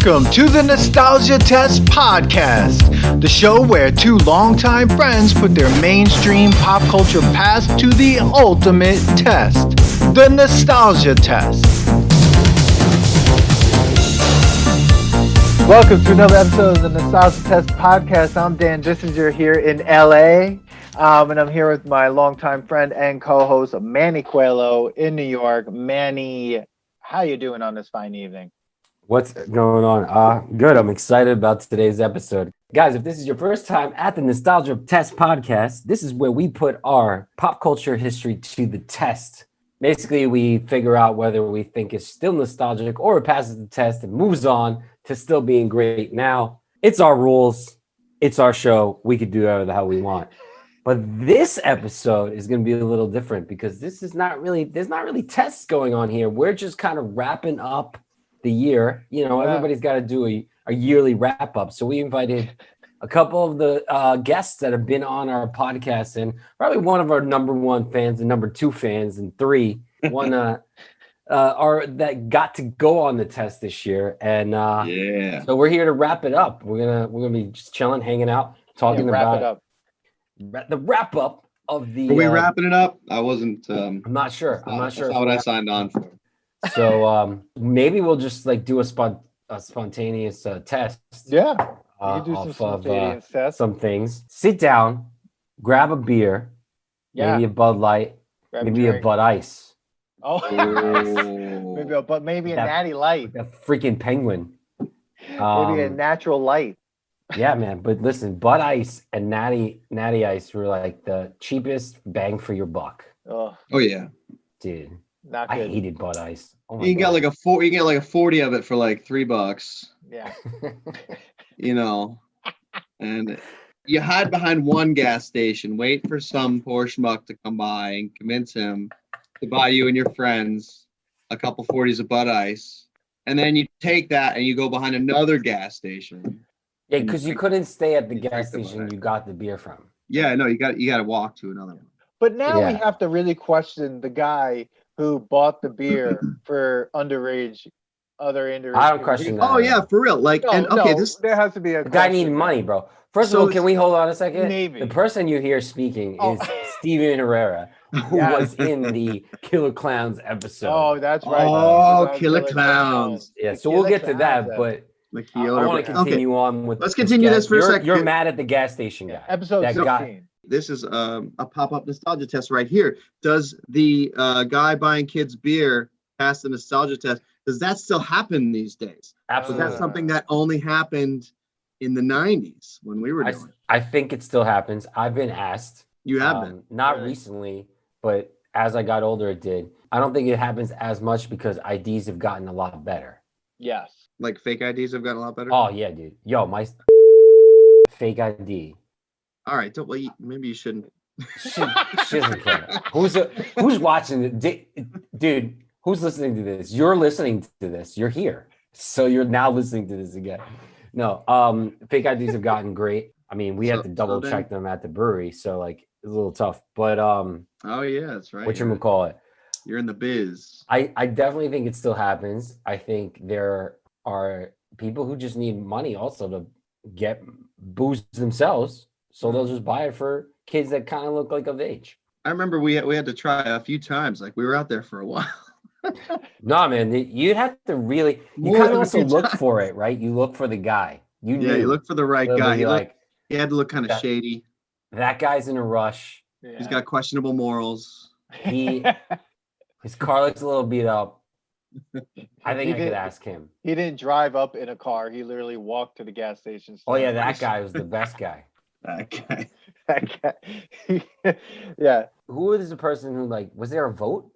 Welcome to the Nostalgia Test Podcast, the show where two longtime friends put their mainstream pop culture past to the ultimate test, the Nostalgia Test. Welcome to another episode of the Nostalgia Test Podcast. I'm Dan Jissinger here in LA, and I'm here with my longtime friend and co-host Manny Coelho in New York. Manny, how you doing on this fine evening? What's going on? Good. I'm excited about today's episode. Guys, if this is your first time at the Nostalgia Test Podcast, this is where we put our pop culture history to the test. Basically, we figure out whether we think it's still nostalgic or it passes the test and moves on to still being great now. It's our rules. It's our show. We could do whatever the hell we want. But this episode is going to be a little different because there's not really tests going on here. We're just kind of wrapping up the year. Everybody's got to do a yearly wrap up. So we invited a couple of the guests that have been on our podcast, and probably one of our number one fans and number two fans and one are that got to go on the test this year. And so we're here to wrap it up. We're gonna be just chilling, hanging out, talking about the wrap up of the. Are we wrapping it up? I wasn't. I'm not sure. That's not what I signed on for. So maybe we'll just do a spontaneous test. Yeah, you can do some spontaneous tests. Some things. Sit down, grab a beer, maybe a Bud Light, maybe a Bud Ice. Oh, maybe a Natty Light. A freaking penguin. Maybe a natural light. Yeah, man. But listen, Bud Ice and Natty Ice were like the cheapest bang for your buck. Oh yeah, dude. Not good. I hated Bud Ice. You can get like a 40 of it for like $3. Yeah. And you hide behind one gas station, wait for some poor schmuck to come by and convince him to buy you and your friends a couple 40s of Bud Ice. And then you take that and you go behind another gas station. Yeah, because you couldn't stay at the gas station you got the beer from. Yeah, no, you got to walk to another one. But now we have to really question the guy who bought the beer for underage. I don't question that. Oh yeah, for real. There has to be a. The guy needed money, bro. First of all, can we hold on a second? Maybe. The person you hear speaking is Steven Herrera, who was in the Killer Clowns episode. Oh, that's right. Oh, Killer Clowns. Yeah, so we'll get to that, but I want to continue on with. Let's continue this for a second. You're mad at the gas station guy. Episode 16. This is a pop-up nostalgia test right here. Does the guy buying kids beer pass the nostalgia test? Does that still happen these days? Absolutely. Is that something that only happened in the 90s when we were doing it? I think it still happens. I've been asked. You have been? Not recently, but as I got older, it did. I don't think it happens as much because IDs have gotten a lot better. Yes. Like fake IDs have gotten a lot better? Oh, yeah, dude. Yo, my fake ID. All right, maybe you shouldn't. She doesn't care. Who's watching it? Dude, who's listening to this? You're listening to this. You're here. So you're now listening to this again. No, fake IDs have gotten great. I mean, we had to double check them at the brewery, so it's a little tough. But oh yeah, that's right. Whatchamacallit? You're in the biz. I definitely think it still happens. I think there are people who just need money also to get booze themselves. So they'll just buy it for kids that kind of look like of age. I remember we had to try a few times. Like we were out there for a while. No, man, you'd have to really. You kind of also look for it, right? You look for the guy. You look for the right guy. He had to look kind of shady. That guy's in a rush. Yeah. He's got questionable morals. His car looks a little beat up. I think I could ask him. He didn't drive up in a car. He literally walked to the gas station. Oh yeah, that guy was the best guy. That guy. Yeah. Who is the person who was there a vote?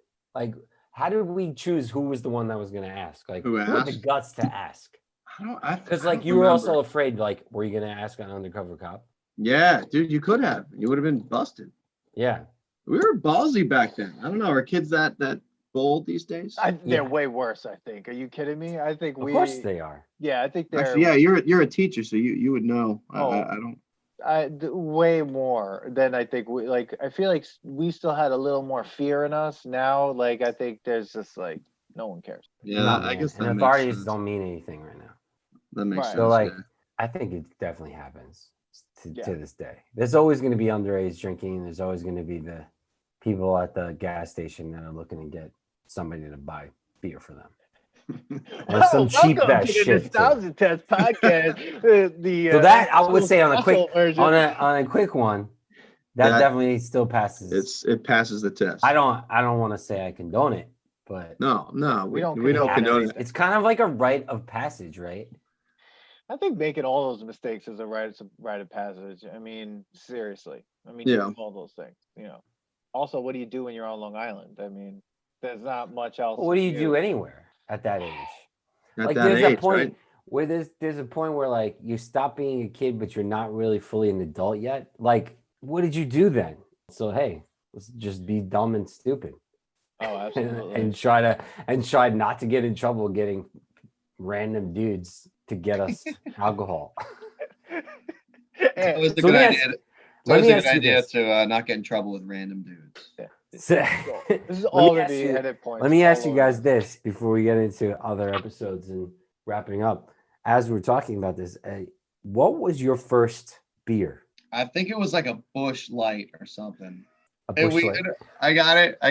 How did we choose who was the one that was going to ask? Who had the guts to ask? Because you were also afraid. Were you going to ask an undercover cop? Yeah, dude, you could have. You would have been busted. Yeah. We were ballsy back then. I don't know. Are kids that bold these days? They're way worse, I think. Are you kidding me? I think Of course they are. Yeah, I think they're. Actually, yeah, you're a teacher, so you would know. I don't. Way more than I think I feel like we still had a little more fear in us. Now, I think there's just no one cares. Yeah, I guess that authorities don't mean anything right now. That makes Right. sense. So like, yeah. I think it definitely happens to Yeah. this day. There's always going to be underage drinking. There's always going to be the people at the gas station that are looking to get somebody to buy beer for them. And some cheap welcome ass to the shit, too. Nostalgia Test podcast. So that I would say on a special quick version. on a quick one, that definitely still passes. It passes the test. I don't want to say I condone it, but No, We don't we don't condone condone it. it's kind of like a rite of passage, right? I think making all those mistakes is a rite of passage. I mean, seriously. I mean, Yeah. you do all those things. You know. Also, what do you do when you're on Long Island? I mean, there's not much else. What do you to do anywhere at that age? At Like that there's age, a point right? where there's a point where like you stop being a kid, but you're not really fully an adult yet. Like, what did you do then? So hey, let's just be dumb and stupid. Oh, absolutely. and try not to get in trouble getting random dudes to get us alcohol. It was a So good let me idea. ask- It let was me a ask good you idea this. to not get in trouble with random dudes. So- This is Let all me gonna ask be you- edit points. Let me ask all you guys over. this before we get into other episodes and wrapping up. As we're talking about this, what was your first beer? I think it was like a Bush Light or something. A And Busch Light? I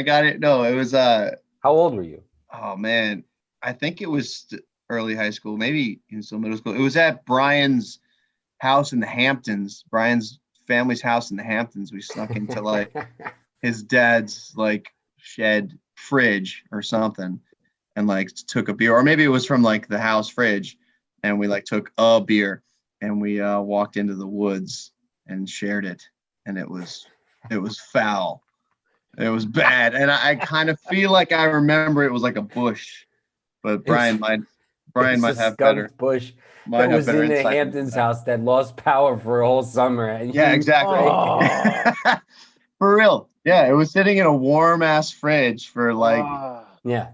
got it. No, it was How old were you? oh man, I think it was early high school, maybe in some middle school. It was at Brian's house in the Hamptons. Brian's family's house in the Hamptons. We snuck into like his dad's like shed fridge or something and like took a beer, or maybe it was from like the house fridge, and we like took a beer and we walked into the woods and shared it, and it was foul. It was bad, and I kind of feel like I remember it was like a bush, but Brian might It's a have skunk better. bush Might that have was better in the insight into Hamptons that. house that lost power for a whole summer. And Yeah, you exactly. drank it. Oh, For real. Yeah, it was sitting in a warm ass fridge for like Yeah,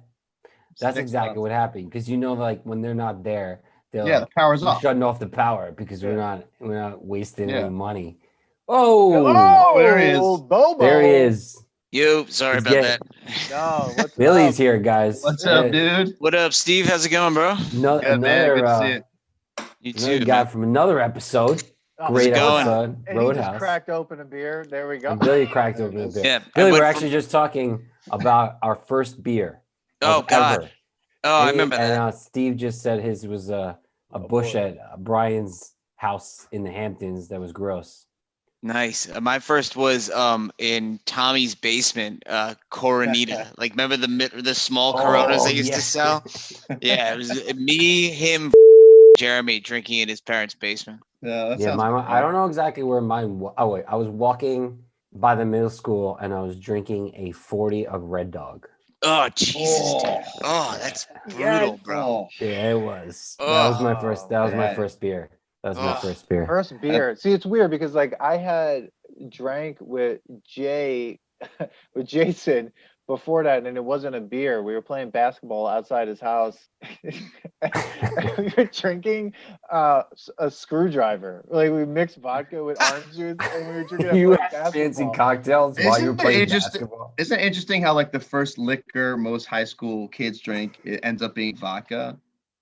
that's 6 exactly months. what happened. Because you know, like when they're not there, they're Yeah, like, the power's we're off. shutting off the power because we're Yeah. not wasting Yeah. any money. Oh, oh, there he is. Bobo. there he is. Yo, sorry He's about getting- that. No, what's Billy's up? here, guys. What's up, dude? What up, Steve? How's it going, bro? Good, man. Good to see you. You Another too, guy man. from another episode. Oh, Great it going? episode. And he just Roadhouse. cracked open a beer. There we go. And Billy cracked open a Yes. beer. Yeah, I Billy, went we're from- actually just talking about our first beer. Oh, of God. ever. Oh, I And remember that. Steve just said his was a bush boy. at Brian's house in the Hamptons that was gross. Nice. My first was in Tommy's basement, Coronita. Like, remember the small Coronas they used to sell? Yeah, it was me, him, Jeremy drinking in his parents' basement. Yeah, that Yeah, sounds I don't know exactly where mine. Oh wait, I was walking by the middle school and I was drinking a 40 of Red Dog. Oh, Jesus, dude. Oh, that's brutal, bro. Oh, Yeah, it was. That was my first. That was my man. first beer. That was my Oh. first beer. First beer. See, it's weird because like I had drank with with Jason before that, and it wasn't a beer. We were playing basketball outside his house. And we were drinking a screwdriver. Like we mixed vodka with orange juice, and we were drinking it You playing had fancy basketball. cocktails while you were Isn't it playing interesting- basketball. Isn't it interesting how like the first liquor most high school kids drink it ends up being vodka?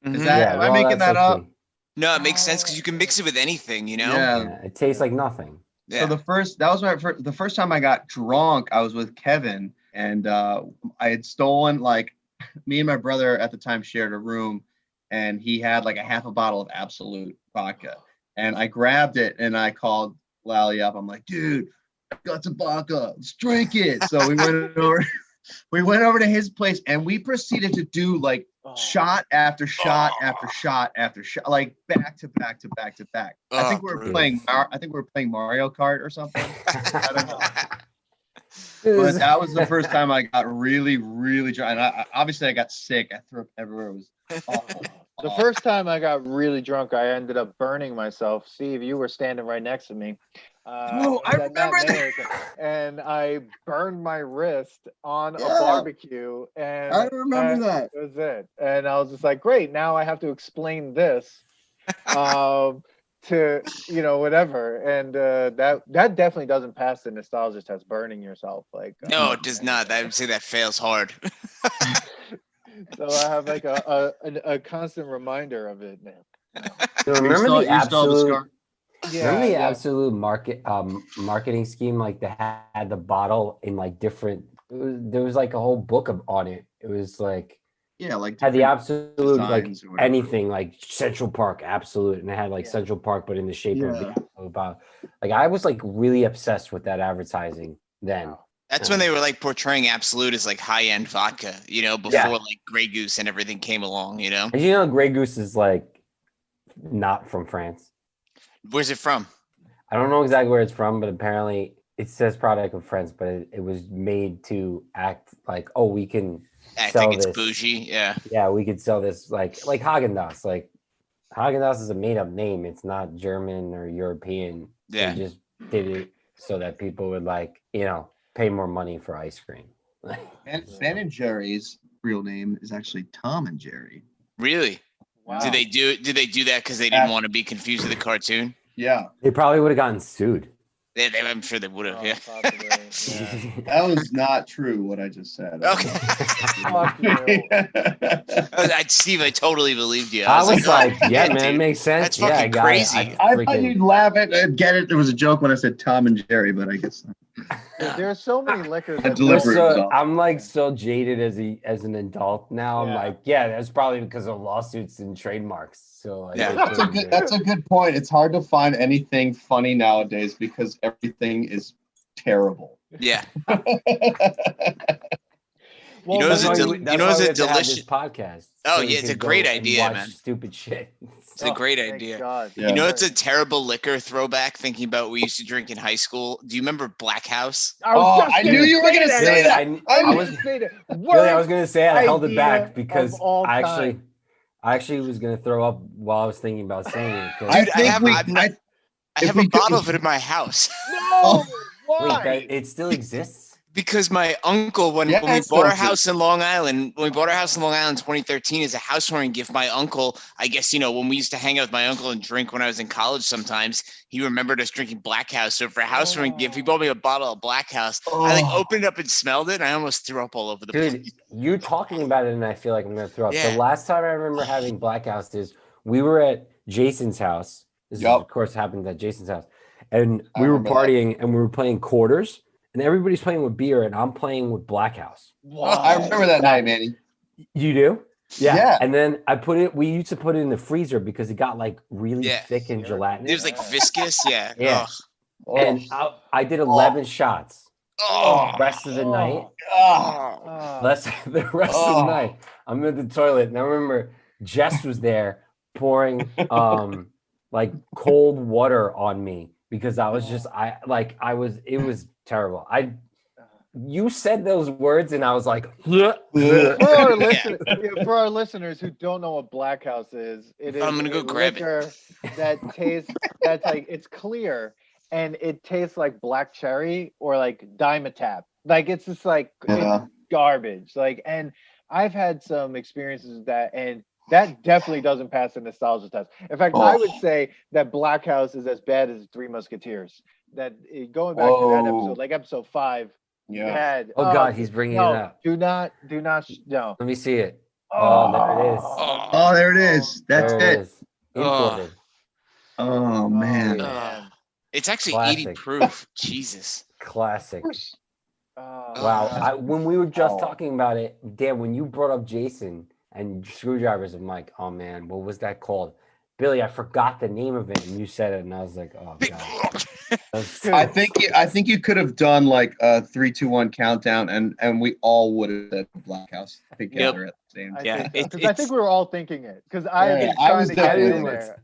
Mhm. Is that am I making that's that up? okay. No, it makes sense because you can mix it with anything, you know? Yeah. Yeah, it tastes like nothing. Yeah. So the first time I got drunk, I was with Kevin, and I had stolen like me and my brother at the time shared a room, and he had like a half a bottle of Absolute vodka, and I grabbed it and I called Lally up. I'm like, dude, I got some vodka, let's drink it. So we went over. We went over to his place and we proceeded to do like Oh. shot after shot after shot after shot, like back to back to back to back. I think we were brutal. playing. I think we were playing Mario Kart or something. I don't know. It But was- that was the first time I got really, really drunk. And obviously I got sick. I threw up everywhere. It was awful. The first time I got really drunk, I ended up burning myself. Steve, you were standing right next to me. Oh, I was at remember matinee, and I burned my wrist on a Yeah. barbecue, and I remember that. was it. And I was just like, great, now I have to explain this to whatever. And that definitely doesn't pass the nostalgia test, burning yourself. Like No, it does not. I would say that fails hard. so I have like a constant reminder of it now. So remember the absolute. Yeah, Remember the yeah. absolute marketing scheme, like they had the bottle in like different. There was like a whole book on it. It was like Yeah, like had the different absolute like designs or whatever. anything like Central Park absolute, and it had like Yeah. Central Park, but in the shape of the Yeah. absolute bottle. Like I was like really obsessed with that advertising then. That's when they were like portraying Absolute as like high end vodka, you know, before Yeah. like Grey Goose and everything came along, you know. And you know, Grey Goose is like not from France. Where's it from? I don't know exactly where it's from, but apparently it says product of France, but it was made to act like, oh, we can I sell think it's this. bougie. Yeah. Yeah, we could sell this like Haagen-Dazs. Like Haagen-Dazs is a made up name. It's not German or European. Yeah. They just did it so that people would like, you know, pay more money for ice cream. Ben and Jerry's real name is actually Tom and Jerry. Really? Wow. Did they do that because they didn't want to be confused with the cartoon? Yeah. They probably would have gotten sued. I'm sure they would have. Yeah. Possibly, yeah. That was not true what I just said. Okay. Fuck you. Steve, I totally believed you. I was like, yeah, dude, man, makes sense. That's Yeah, fucking got it. crazy. I thought you'd laugh at and get it. There was a joke when I said Tom and Jerry, but I guess not. Dude, there are so many liquors. that- delivery was off. I'm like so jaded as an adult now. I'm Yeah. like, yeah, that's probably because of lawsuits and trademarks. So like, Yeah. That's a good point. It's hard to find anything funny nowadays because everything is terrible. Yeah. Well, You know, That's is why it del- we- you that's know, why is we it have to have this delicious? podcast. Oh, we yeah, it's can a great go and idea, watch man. Stupid shit. It's a great Thank idea. God. Yeah. You know, it's a terrible liquor throwback thinking about what we used to drink in high school. Do you remember Black House? I knew you were gonna say that. I was say that. really, I was gonna say I held it idea back because of all I time. actually was gonna throw up while I was thinking about saying it. 'cause- I Dude, I think have- we. I'm- I, I If have we a could- bottle of it in my house No, wait, why? that, it still exists. because my uncle, when Yeah, we it's bought our still- house in Long Island, in 2013 as a housewarming gift, my uncle, I guess, you know, when we used to hang out with my uncle and drink when I was in college sometimes, he remembered us drinking Black House. So for a housewarming gift, he bought me a bottle of Black House. I like opened it up and smelled it, and I almost threw up all over the Dude, place. you're talking about it, and I feel like I'm gonna throw up. Yeah. The last time I remember having Black House is we were at Jason's house. This is, Yup. of course, happened at Jason's house, and I we were remember that. partying and we were playing quarters, and everybody's playing with beer, and I'm playing with Black House. I remember that night, Manny. You do? Yeah. And then I put it. We used to put it in the freezer because it got like really Yeah. thick and Yeah. gelatinous. It was like viscous, yeah. Yeah. Oh. And I did 11 shots. Oh, The rest of the night. Ah. oh. The rest of the night, I'm in the toilet, and I remember Jess was there pouring like cold water on me because I was just it was terrible. You said those words, and I was like, For our listeners who don't know what Black House is, it is I'm gonna go grab it. liquor that tastes that's like it's clear and it tastes like black cherry or like Dimetap. Like it's just like Yeah. it's garbage. Like, and I've had some experiences with that, and that definitely doesn't pass the nostalgia test. In fact, I would say that Black House is as bad as Three Musketeers. That going back to that episode, like episode 5. Yeah. Bad. "Oh God, he's bringing no, it up." Do not, no. Let me see it. Oh, there it is. Oh, there it is. That's There it. is. Imported. Oh man. man. It's actually 80 Classic. proof. Jesus. Classic. Oh, Wow. man. When we were just Oh. talking about it, Dan, when you brought up Jason and screwdrivers, I'm like, oh man, what was that called? Billy, I forgot the name of it, and you said it, and I was like, oh god. That's- I think you could have done like a 3, 2, 1 countdown, and we all would have said Black House together at the same time. Yeah, I think we were all thinking it because I was Yeah, trying I was to get in definitely- there.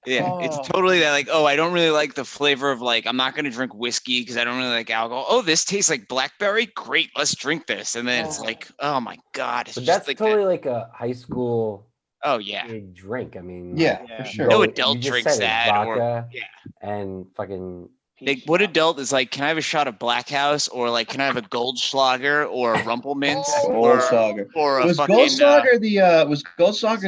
Yeah, it's Oh. totally that. Like, oh, I don't really like the flavor of like. I'm not gonna drink whiskey because I don't really like alcohol. Oh, this tastes like blackberry. Great, let's drink this. And then it's Oh. like, oh my god, it's but just that's like totally like a high school oh yeah, big drink. I mean, Yeah, Yeah. for sure. No go- adult you just drinks said it, that, or- vodka yeah. and fucking like what adult is like? Can I have a shot of Black House, or like, can I have a Goldschlager or a Rumpelminz, or Goldschlager. or a Was fucking Goldschlager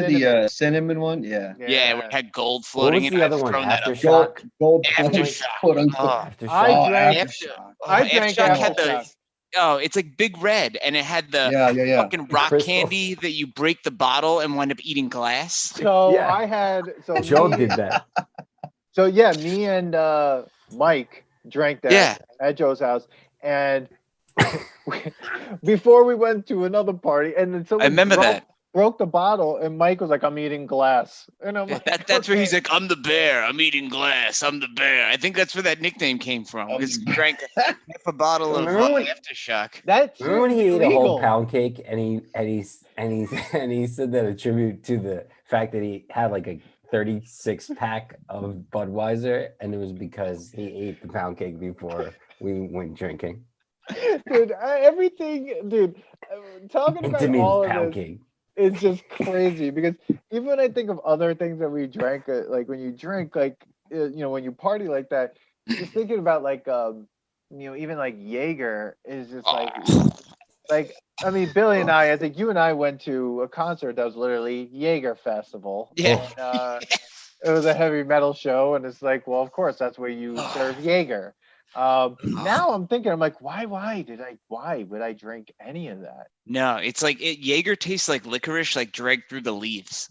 the cinnamon one? Yeah. yeah, it had gold what floating. was in the it. other I've one? thrown that up. Aftershock. Gold Aftershock. quote unquote. Oh, Aftershock. I drank. After- I oh, drank Aftershock had the Aftershock. Oh, it's like Big Red, and it had the Yeah. fucking rock Crystals. candy that you break the bottle and wind up eating glass. So Yeah. I had Joe did that. So yeah, me and Mike drank that at Joe's house, and before we went to another party, and then someone I remember that. broke the bottle, and Mike was like, "I'm eating glass," and I'm like, That's where he's "Okay." like, I'm the bear. I'm eating glass. I'm the bear. I think that's where that nickname came from. Because he drank half a bottle of Remember when- Aftershock. That's Remember when he ate a whole illegal. pound cake and he said that a tribute to the fact that he had like a 36 pack of Budweiser, and it was because he ate the pound cake before we went drinking. Dude, talking about Intimate all pound of this cake. is just crazy because even when I think of other things that we drank, like when you drink, like when you party like that, just thinking about like even like Jaeger is just like I mean, Billy and I think you and I went to a concert that was literally Jaeger Festival. Yeah. And, it was a heavy metal show, and it's like, well, of course, that's where you serve Jaeger. Now I'm thinking, I'm like, why would I drink any of that? No, it's like Jaeger tastes like licorice, like dragged through the leaves.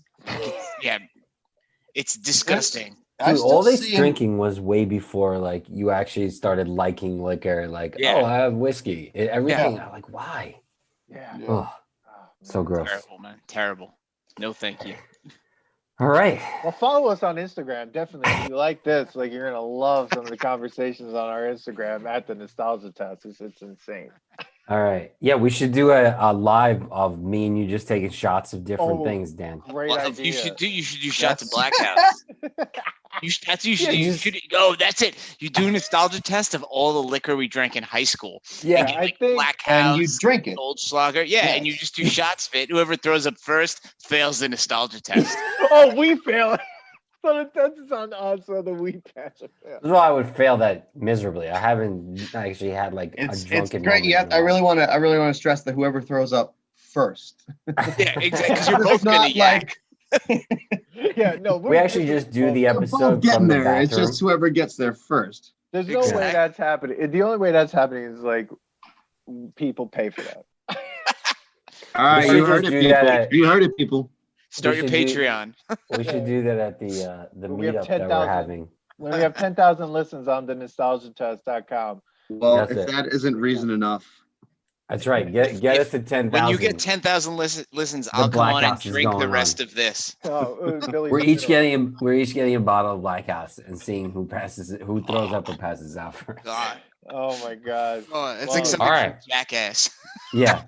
Yeah, it's disgusting. Dude, all this drinking was way before like you actually started liking liquor. Like, oh, I have whiskey. Everything. I'm like, why? Yeah. Oh, so gross. Terrible, man. Terrible. No, thank you. All right. Well, follow us on Instagram. Definitely. If you like this, like you're gonna love some of the conversations on our Instagram at the Nostalgia Test. It's insane. All right. Yeah, we should do a live of me and you just taking shots of different things, Dan. Great idea. You should do shots of Black House. That's you should. Oh, that's it. You do a nostalgia test of all the liquor we drank in high school. Yeah, get, I think. Black House, and you drink it. Goldschlager. Yeah, and you just do shots of it. Whoever throws up first fails the nostalgia test. Oh, we fail. So the test is on us, so the we pass it. Yeah. Well, I would fail that miserably. I haven't actually had like a drunken It's great. moment Yeah, in a I really while. want to stress that whoever throws up first. Yeah, exactly. Because you're both gonna yak. Yeah, no. We actually just do the We're both episode getting from the there. It's bathroom. just whoever gets there first. There's no Exactly. way that's happening. The only way that's happening is like people pay for that. All right, should you heard just it, do that people. at- You heard it, people. Start your should do- Patreon. We should do that at the We have meetup that 10,000. we're having. When we have 10,000 listens on the nostalgiatest.com. Well, That's if it. that isn't reason enough, That's right. Get us to 10,000. When you get 10,000 listens, I'll come Black on and House is drink the going rest on. of this. Billy We're each getting a bottle of Black House and seeing who throws up or passes out first. God. Oh my God. Oh, it's Wow. like something All right. from Jackass. Yeah.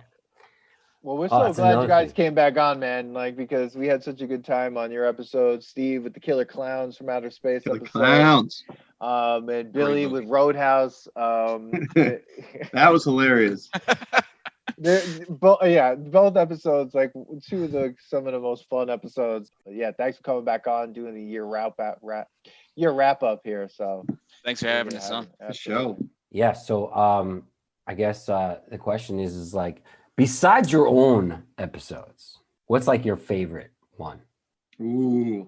Well, we're Oh, so that's glad you another guys thing. came back on, man. Like, because we had such a good time on your episode. Steve with the Killer Clowns from Outer Space the episode. clowns. And Billy movie. with Roadhouse. That was hilarious. Both episodes, like some of the most fun episodes. Yeah, thanks for coming back on, doing the year wrap up here. So Thanks for having us on. The show. Yeah. So I guess the question is like, besides your own episodes, what's like your favorite one? Ooh,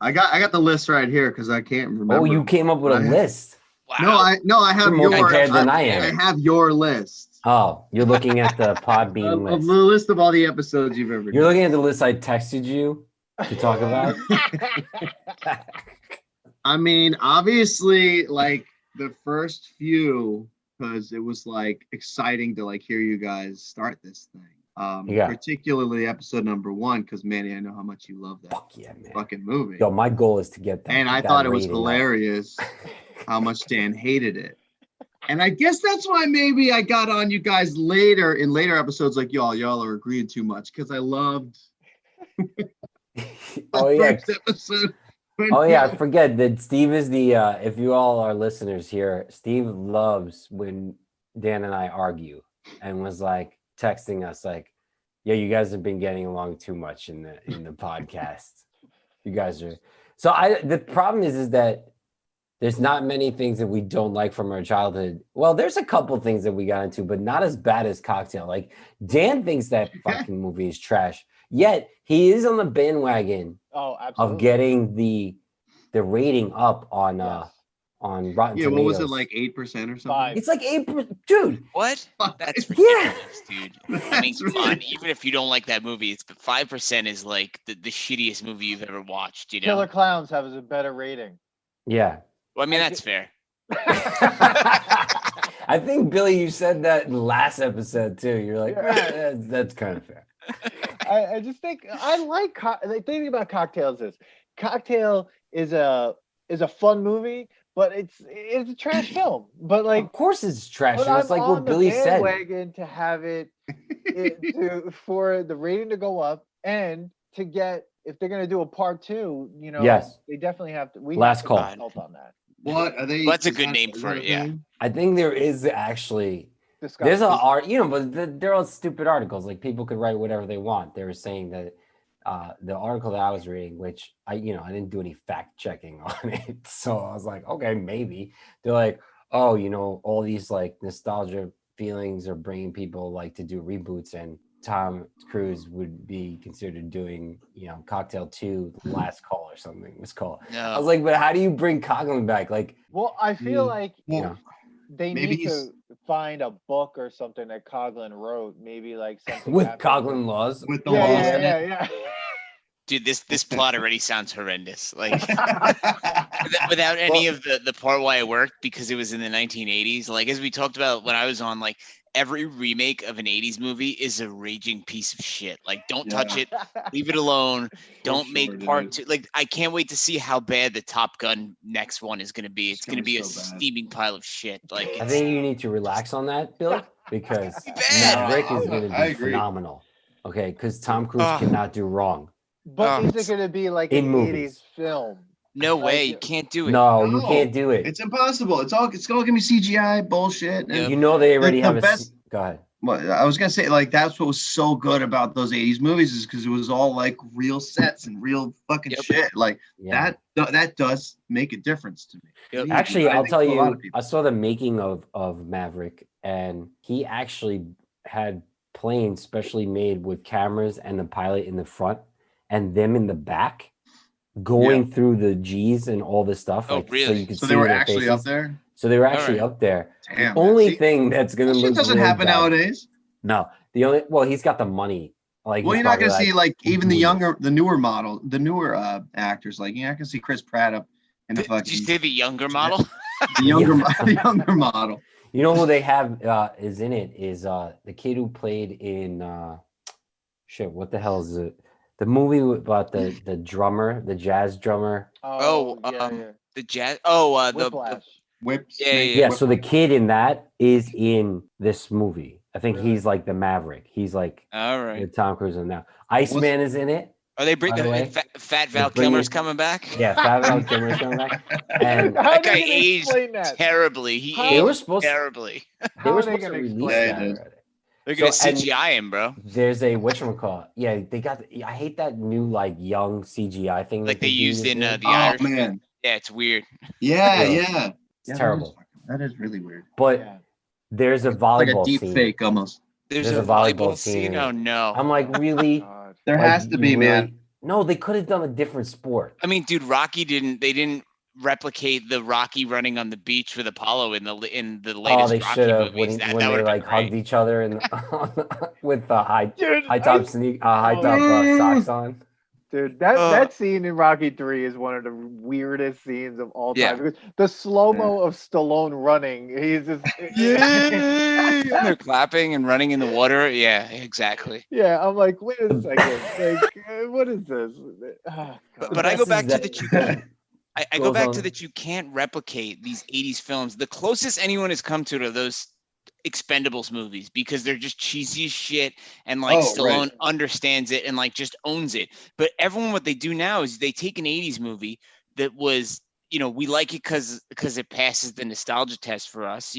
I got the list right here because I can't remember. Oh, you came up with a list. Wow. No, I have You're more your. prepared than I am. I have your list. Oh, you're looking at the Podbean Of the list. list of all the episodes you've ever You're done. looking at the list I texted you to talk about. I mean, obviously, like the first few, because it was like exciting to like hear you guys start this thing. Yeah. Particularly episode number 1, because Manny, I know how much you love that Fuck yeah, man. fucking movie. Yo, my goal is to get that. And I that thought it was rating up. hilarious how much Dan hated it. And I guess that's why maybe I got on you guys later in later episodes, like y'all are agreeing too much because I loved Oh yeah. first episode. Oh yeah, I forget that Steve is the if you all are listeners here, Steve loves when Dan and I argue and was like texting us like, yeah, you guys have been getting along too much in the podcast. You guys are the problem is that there's not many things that we don't like from our childhood. Well, there's a couple things that we got into, but not as bad as Cocktail. Like Dan thinks that fucking movie is trash. Yet he is on the bandwagon Oh, absolutely. of getting the rating up on Yes. on Rotten Yeah, Tomatoes. what was it, like 8% or something? 5. It's like 8%, dude. What? That's Yeah. ridiculous, dude. I mean, That's come on. ridiculous. Even if you don't like that movie, it's 5% is like the shittiest movie you've ever watched. You know. Killer Clowns have a better rating. Yeah. Well, I mean, I that's fair. I think Billy, you said that in the last episode too. You're like, Yeah. that's kind of fair. I just think I like the thing about Cocktails is Cocktail is a fun movie, but it's a trash film. But like, Of course, it's trash. but That's I'm like on what the Billy said. bandwagon to have for the rating to go up and to get, if they're gonna do a part 2, you know, Yes. they definitely have to. We Last have to call. consult on that. What are they? Well, that's a is good that- name is for that it, a yeah. thing? I think there is actually. There's Discuss. a art, you know, but they're all stupid articles. Like people could write whatever they want. They were saying that the article that I was reading, which I didn't do any fact checking on it, so I was like, okay, maybe. They're like, oh, all these like nostalgia feelings are bringing people like to do reboots, and Tom Cruise would be considered doing, Cocktail 2, The Last Call or something it was called. I was No. like, but how do you bring Coughlin back? Like, Well, I feel like Well, they maybe need to find a book or something that Coughlin wrote. Maybe like something with happened Coughlin laws. with the Yeah, laws yeah, in it. yeah. Dude, this plot already sounds horrendous. Like without any of the part why it worked, because it was in the 1980s. Like as we talked about when I was on, like every remake of an 80s movie is a raging piece of shit. Like don't touch it, leave it alone. Don't sure, make dude. part 2. Like I can't wait to see how bad the Top Gun next one is going to be. It's going to be a so bad. steaming pile of shit. Like I it's, think you need to relax on that, Billy, because bad. Maverick is going to I be agree. phenomenal. Okay, because Tom Cruise Ugh. cannot do wrong. But Oh. is it going to be like In an movies. 80s film? no Like, way, you can't do it. No, you No, can't do it. It's impossible. It's all gonna be CGI bullshit. And Yep. You know they already The have a. best- Go ahead. Well, I was gonna say, like, that's what was so good about those 80s movies, is because it was all like real sets and real fucking Yep. shit. Like Yeah. that does make a difference to me. Yep. Actually, I I'll think tell to a lot you, of people. I saw the making of Maverick, and he actually had planes specially made with cameras and the pilot in the front and them in the back, going through the G's and all this stuff. Oh, like, So really? you could So see they were their actually faces. up there. So they were actually Alright. up there. Damn. The only see, thing that's gonna that shit look doesn't really happen bad- nowadays. No, he's got the money. Like, Well, he's you're not gonna probably see like even the doing this. newer actors. Like you're not gonna see Chris Pratt up in the Did you fucking say the younger model? the younger model. You know who they have is in it is the kid who played in shit. What the hell is it? The movie about the drummer, the jazz drummer. Oh, yeah. The jazz. Oh, the Whiplash. Whips. Yeah, yeah, Yeah, so the kid in that is in this movie. I think Really? he's like the Maverick. He's like all right. with Tom Cruise in now. Iceman is in it. Are they By the way, Fat Val bringing- Kilmer's coming back? Yeah, Fat Val Kilmer's coming back. And How That are guy they gonna aged explain that? terribly. He How- they were aged supposed to, terribly. they How were are they supposed to gonna release explain Yeah, that they did. already. They're gonna So- and- CGI him, bro. There's a whatchamacallit. Yeah, they got. I hate that new like young CGI thing. Like that they do used this in year. the Oh Irish. man. Yeah, it's weird. Yeah, Gross. yeah. It's terrible. That is really weird. But Yeah. there's a Like a volleyball deep scene. fake almost. There's There's a a volleyball volleyball scene scene. in it. Oh no. I'm like, really? God. There Like, has to you be, man. really- No, they could have done a different sport. I mean, dude, Rocky didn't. They didn't replicate the Rocky running on the beach with Apollo in the Oh, latest they Rocky should have movies. when That they would've been like great. hugged each other and with the high Dude, top socks on. Dude, that scene in Rocky 3 is one of the weirdest scenes of all time. Yeah. Because the slow-mo of Stallone running, he's just Yeah, they're clapping and running in the water. Yeah, exactly. Yeah, I'm like, wait a second. Like, what is this? Ah, God. But I go best back is to that- that you. I go goes back on- to that you can't replicate these 80s films. The closest anyone has come to are those Expendables movies because they're just cheesy as shit and like Oh, Stallone right. understands it and like just owns it. But everyone, what they do now is they take an 80s movie that was, we like it because it passes the nostalgia test for us,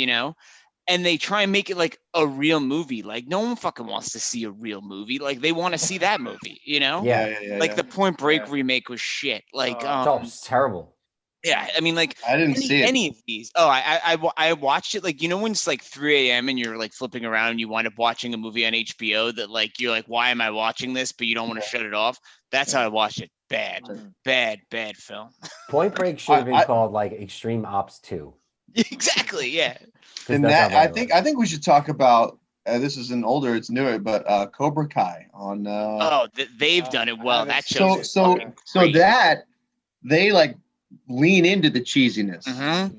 and they try and make it like a real movie. Like no one fucking wants to see a real movie. Like they want to see that movie, Yeah, like the Point Break Yeah. remake was shit. Like, it's terrible. yeah, I mean, like I didn't see it. any of these. Oh, I watched it. Like, when it's like 3 a.m. and you're like flipping around and you wind up watching a movie on HBO that like you're like, why am I watching this? But you don't want to shut it off. That's how I watched it. bad, Mhm. bad film. Point Break should have been I- called like Extreme Ops 2. Exactly. Yeah. 'Cause And that's how that bad it was. I think we should talk about. This is an older, it's newer, but Cobra Kai on. Oh, they've done it well. That shows is fucking So great. that they like lean into the cheesiness. Mhm.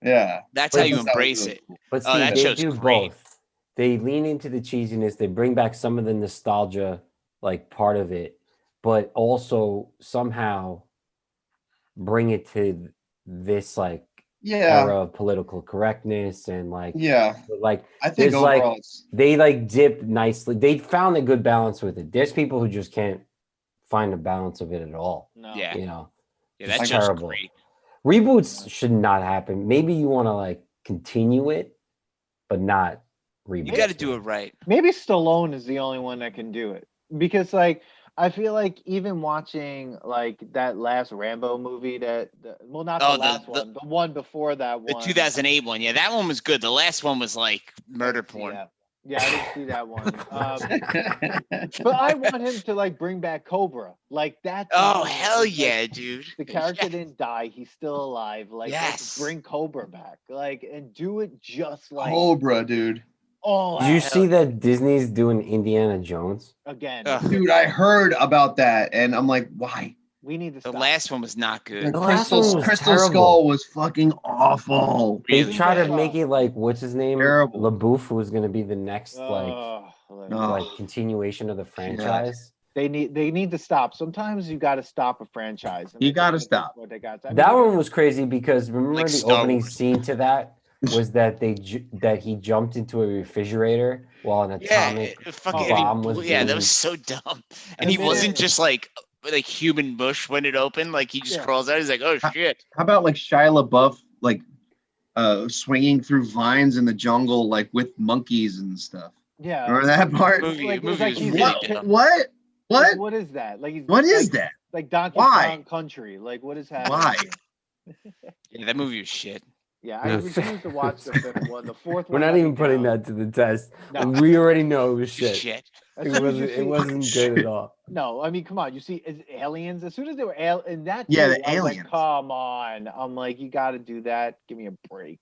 Yeah, That's But how you that was embrace really it. cool. But Oh, Steve, that they show's do great. both. They lean into the cheesiness. They bring back some of the nostalgia, like part of it, but also somehow bring it to this like Yeah, era of political correctness and like yeah. I think there's like overall it's they like dip nicely. They found a good balance with it. There's people who just can't find a balance of it at all. No. Yeah. You know, Yeah, It's that show's terrible. great. Reboots should not happen. Maybe you want to like continue it, but not reboot. You got to do it right. Maybe Stallone is the only one that can do it because, like, I feel like even watching like that last Rambo movie, well, not the Oh, last one, the one before that The one, 2008 one. Yeah, that one was good. The last one was like murder porn. Yeah, I didn't see that one. But I want him to like bring back Cobra, like that. Oh, hell yeah, dude. The character Yeah. didn't die; he's still alive. Like, let's Yes. bring Cobra back, like, and do it just like. Cobra, dude. Oh, Did you hell see that Disney's doing Indiana Jones? again? Ugh. Dude, I heard about that, and I'm like, why? We need to The stop. last one was not The good. The last one was Crystal terrible. Skull was fucking awful. They Really try to bad. make it like what's his name? Terrible. LaBouffe was going to be the next Ugh. like continuation of the franchise. They need to stop. Sometimes you got to stop a franchise. and You I think gotta that's stop. what they got. I mean, That they one got- was crazy because remember Like the Star opening Wars. scene to that was that that he jumped into a refrigerator while an Yeah, atomic it fucking bomb was yeah, that being- was so dumb. And And he then- wasn't just like human bush when it opened. Like he just Yeah. crawls out. He's like, oh shit. How about like Shia LaBeouf, like swinging through vines in the jungle, like with monkeys and stuff? Yeah. Remember that part? Movie, like- movie like was he's really like- dumb. What? Like, what is that? Like he's What is like, that? Like Donkey Why? Kong Country. Like what is happening? Why? Yeah, that movie was shit. Yeah, I refuse to watch the fifth one. The fourth We're one. not let even me putting down. that to the test. No. We already know it was shit. Shit. As It soon as you wasn't see- good at all. No, I mean, come on. You see aliens. As soon as they were in that, Yeah, too, the I was like, aliens. come on. I'm like, you got to do that. Give me a break.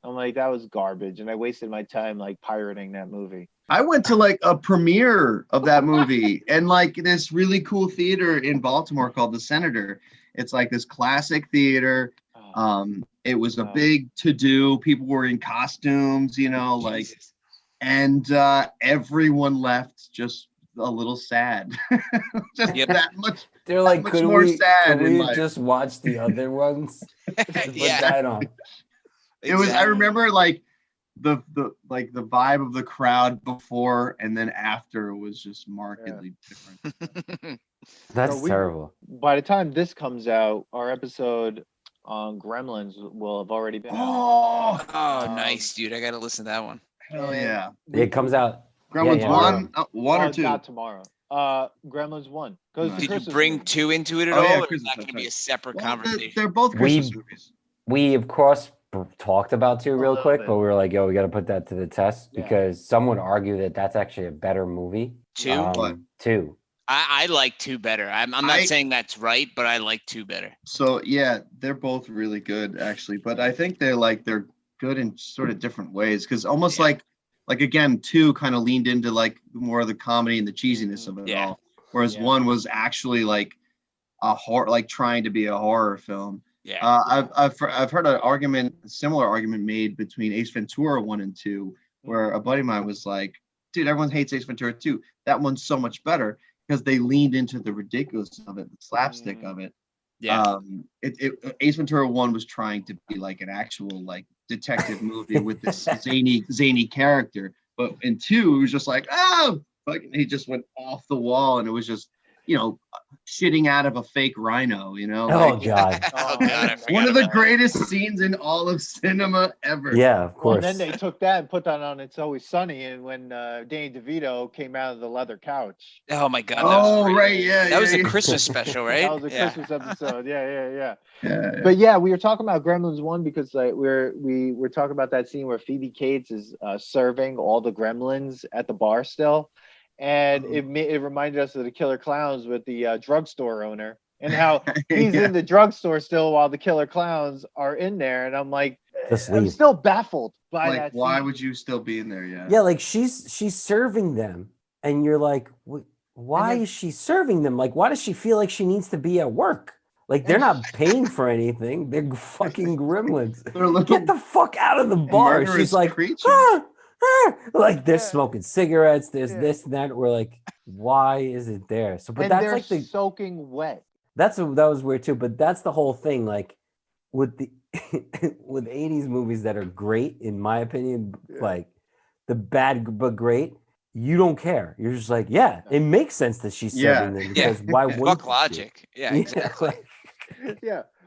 I'm like, that was garbage, and I wasted my time like pirating that movie. I went to like a premiere of that movie and like this really cool theater in Baltimore called the Senator. It's like this classic theater. Oh, It was a Wow. big to do. People were in costumes, you know, like, Jesus. and everyone left just a little sad. Just Yep. that much. They're like, much could more we, sad could in we life. just watch the other ones? Put Yeah. that on. It was. I Exactly. remember like the vibe of the crowd before and then after was just markedly different. That's So we- terrible. By the time this comes out, our episode on Gremlins will have already been out. Oh, Oh, nice, dude. I gotta listen to that one. hell yeah! It comes out. Gremlins yeah. one or two. Not tomorrow. Gremlins 1. Goes to Nice. Did you Christmas bring movie. 2 into it at Oh, all? yeah, Or is Christmas, that that's gonna be right. a separate Well, conversation? they're both Christmas movies. We of course talked about two real little quick, bit. but we were like, yo, we got to put that to the test Yeah. because some would argue that that's actually a better movie. 2? What? Two. I like 2 better. I'm not I- saying that's right, but I like 2 better. So yeah, they're both really good actually, but I think they're good in sort of different ways because almost Yeah. like again, two kind of leaned into like more of the comedy and the cheesiness of it Yeah. all, whereas Yeah. one was actually like a horror, like trying to be a horror film. Yeah. I've heard a similar argument made between Ace Ventura 1 and 2, where a buddy of mine was like, dude, everyone hates Ace Ventura 2. That one's so much better because they leaned into the ridiculous of it, the slapstick of it. Yeah. Ace Ventura 1 was trying to be like an actual like detective movie with this zany character, but in 2 it was just like, oh, fucking, he just went off the wall, and it was just, you know, shitting out of a fake rhino, you know. Oh like, God. Oh, God, I forgot one of the about that. greatest scenes in all of cinema ever. Yeah, of Well, course. and then they took that and put that on It's Always Sunny, and when Danny DeVito came out of the leather couch. Oh my God. That was Oh, great. right, yeah. That was yeah, a yeah. Christmas special, right? That was a Yeah. Christmas episode. Yeah. Yeah, yeah. But yeah, we were talking about Gremlins 1 because like we were talking about that scene where Phoebe Cates is serving all the gremlins at the bar still, and it reminded us of the Killer Clowns with the drugstore owner and how he's in the drugstore still while the killer clowns are in there, and I'm like, Just I'm leave. still baffled by Like, that. why scene. would you still be in there? Yeah. Yeah, like she's serving them, and you're like, why then- is she serving them? Like, why does she feel like she needs to be at work? Like they're And not paying for anything. They're fucking gremlins. They're little Get the fuck out of the bar. murderous She's like, creatures. like they're Yeah. smoking cigarettes. There's Yeah. this and that. We're like, why is it there? So, but and that's they're like the soaking wet. that was weird too. But that's the whole thing. Like with the with 80s movies that are great, in my opinion, Yeah. like the bad but great, you don't care. You're just like, yeah, it makes sense that she's Yeah. serving them because why wouldn't Fuck you? logic. Yeah, Yeah, exactly. like-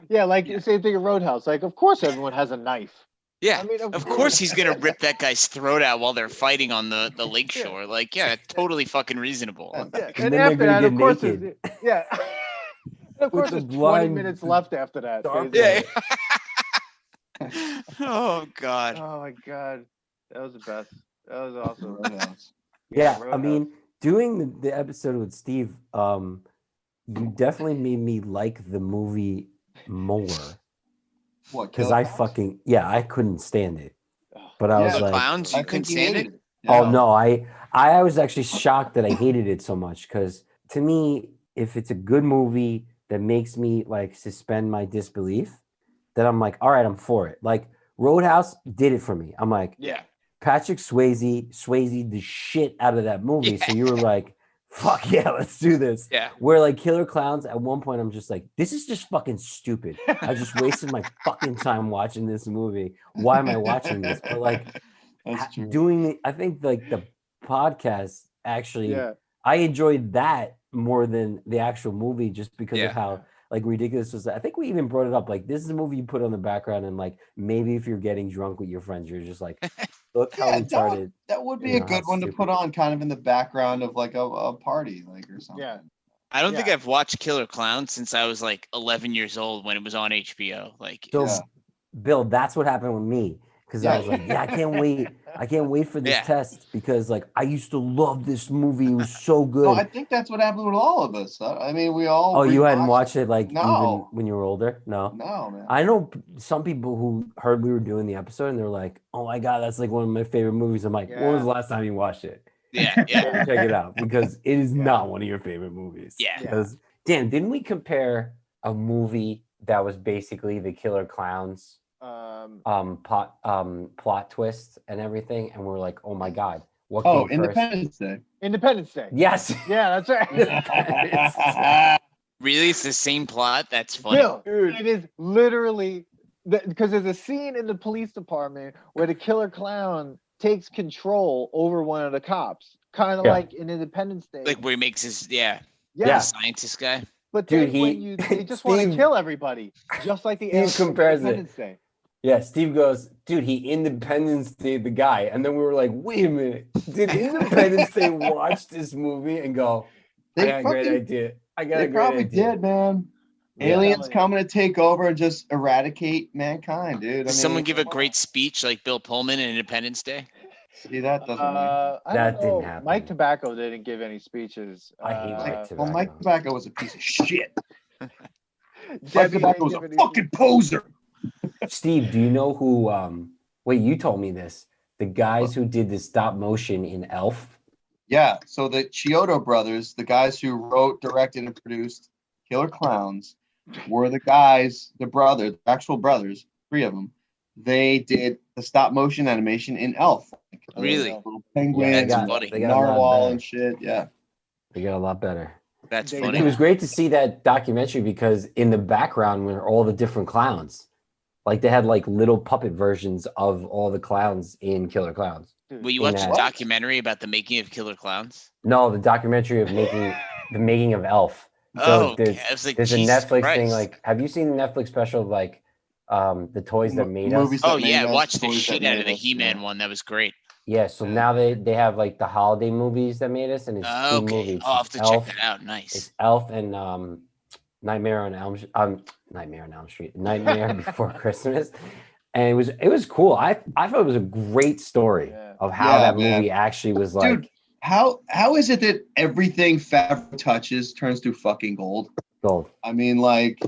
Yeah, like the same thing in Roadhouse. Like, of course, everyone has a knife. Yeah. I mean, Of course he's gonna rip that guy's throat out while they're fighting on the lake Yeah. shore. Like, yeah, totally fucking reasonable. Yeah, And and then they're after gonna that, get of course, naked. yeah. And of With course, the there's 20 blind minutes left after that. dark- basically. Yeah. Oh God. Oh my god, that was the best. That was awesome. Roadhouse. Yeah, I Roadhouse. mean, doing the episode with Steve, you definitely made me like the movie more What? because Killer I Clowns? fucking I couldn't stand it. But I Yeah. was The like, clowns, I you think couldn't he stand hated it? oh Yeah. no, I was actually shocked that I hated it so much because to me, if it's a good movie that makes me like suspend my disbelief, then I'm like, all right, I'm for it. Like Roadhouse did it for me. I'm like, Yeah. Patrick Swayze the shit out of that movie. So you were like, fuck yeah, let's do this. Yeah. Where like Killer Clowns, at one point I'm just like, this is just fucking stupid. I just wasted my fucking time watching this movie. Why am I watching this? But like That's true. I think like the podcast actually, Yeah, I enjoyed that more than the actual movie just because Yeah. of how like ridiculous was that. I think we even brought it up. Like this is a movie you put on the background and like maybe if you're getting drunk with your friends, you're just like, look how Yeah, retarded. That would be You a know, good how one to stupid. put on kind of in the background of like a party, like or something. yeah. I don't think Yeah. I've watched Killer Clowns since I was like 11 years old when it was on HBO. Like, So Yeah. Bill, that's what happened with me. Because I Yeah. was like, yeah, I can't wait. I can't wait for this Yeah. test because like I used to love this movie. It was so good. No, I think that's what happened with all of us. I mean, we all. Oh, you hadn't rewatched- watched it like even No. when you were older? No. No, man. I know some people who heard we were doing the episode and they're like, "Oh my god, that's like one of my favorite movies." I'm like, "When was the last time you watched it? yeah, yeah, Check it out because it is not one of your favorite movies." yeah. Because Dan, didn't we compare a movie that was basically the Killer Clowns plot twist and everything, and we're like, "Oh my god, what Oh, came first?" Independence Day. Independence Day. Yes. Yeah, that's right. Really, it's the same plot. That's funny. Bill, it is literally because there's a scene in the police department where the killer clown takes control over one of the cops, kind of Yeah. like in Independence Day. Like where he makes his yeah. Yeah. scientist guy. But Dude, then when they just want to Steve- kill everybody, just like the Steve aliens from compares it. Independence Day. Yeah, Steve goes, dude, he Independence Day the guy. And then we were like, wait a minute. Did Independence Day watch this movie and go, I They got a great fucking- idea. I got a They great probably idea. did, man. Yeah. Aliens coming to take over and just eradicate mankind, dude. Does someone give a great speech like Bill Pullman in Independence Day? See, that doesn't. I That don't didn't know. happen. Mike Tobacco didn't give any speeches. I hate Mike Well, Tobacco. Mike Tobacco was a piece of shit. Mike Debbie Tobacco was didn't a give any fucking poser. Steve, do you know who wait, you told me this. The guys who did the stop motion in Elf. Yeah, so the Chiodo brothers, the guys who wrote, directed, and produced Killer Clowns, were the guys, the brothers, actual brothers, three of them. They did the stop motion animation in Elf. Like, Really? Little penguin, Yeah, That's and funny. They got a lot narwhal better. and shit. Yeah. They got a lot better. That's They- funny. It was great to see that documentary because in the background were all the different clowns. Like they had like little puppet versions of all the clowns in Killer Clowns. Will you in watch a that- documentary about the making of Killer Clowns? No, the documentary of the making of Elf. Oh, there's, okay. I was like, there's a Jesus Netflix thing. Christ. Like, have you seen the Netflix special of like the toys that made us? Movies that Oh made yeah, us, watch the toys that shit out made of the us, He-Man yeah. one. That was great. Yeah, so now they have like the holiday movies that made us, and it's two Okay, movies. I'll have to It's check Elf, that out. Nice. It's Elf and Nightmare on Elm Street, Nightmare Before Christmas, and it was cool. I thought it was a great story Yeah. of how Yeah, that man. movie actually was like. Dude, how is it that everything Favreau touches turns to fucking gold? Gold. I mean, like,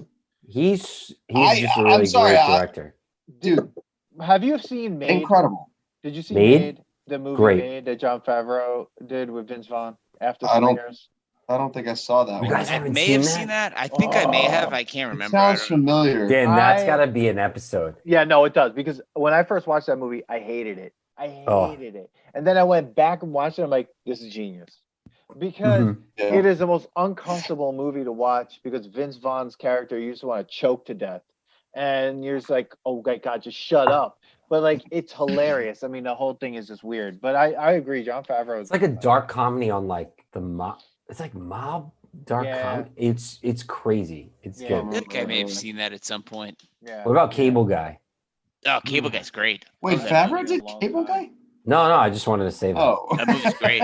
He's just a I'm really sorry, great director. dude, Have you seen Made? incredible. Did you see Made? Made? The movie Great. Made that John Favreau did with Vince Vaughn after I 3 don't- years. I don't think I saw that You one. guys I haven't may seen have that? seen that. I think I may have. I can't It remember. I sounds don't know. familiar. Dan, that's I- got to be an episode. Yeah, no, it does, because when I first watched that movie, I hated it. I hated it, and then I went back and watched it. I'm like, this is genius, because Mhm. Yeah. it is the most uncomfortable movie to watch, because Vince Vaughn's character used to want to choke to death, and you're just like, oh my god, just shut up. But like, it's hilarious. I mean, the whole thing is just weird. But I agree, John Favreau. It's like a dark comedy on like the mob. It's like mob dark Yeah. comedy. It's crazy. It's Yeah. good. I think I may have seen that at some point. Yeah. What about Cable Guy? Oh, Cable Guy's great. Wait, Love that Favreau movie. did Cable Guy? No, I just wanted to say that. Oh. That movie's great.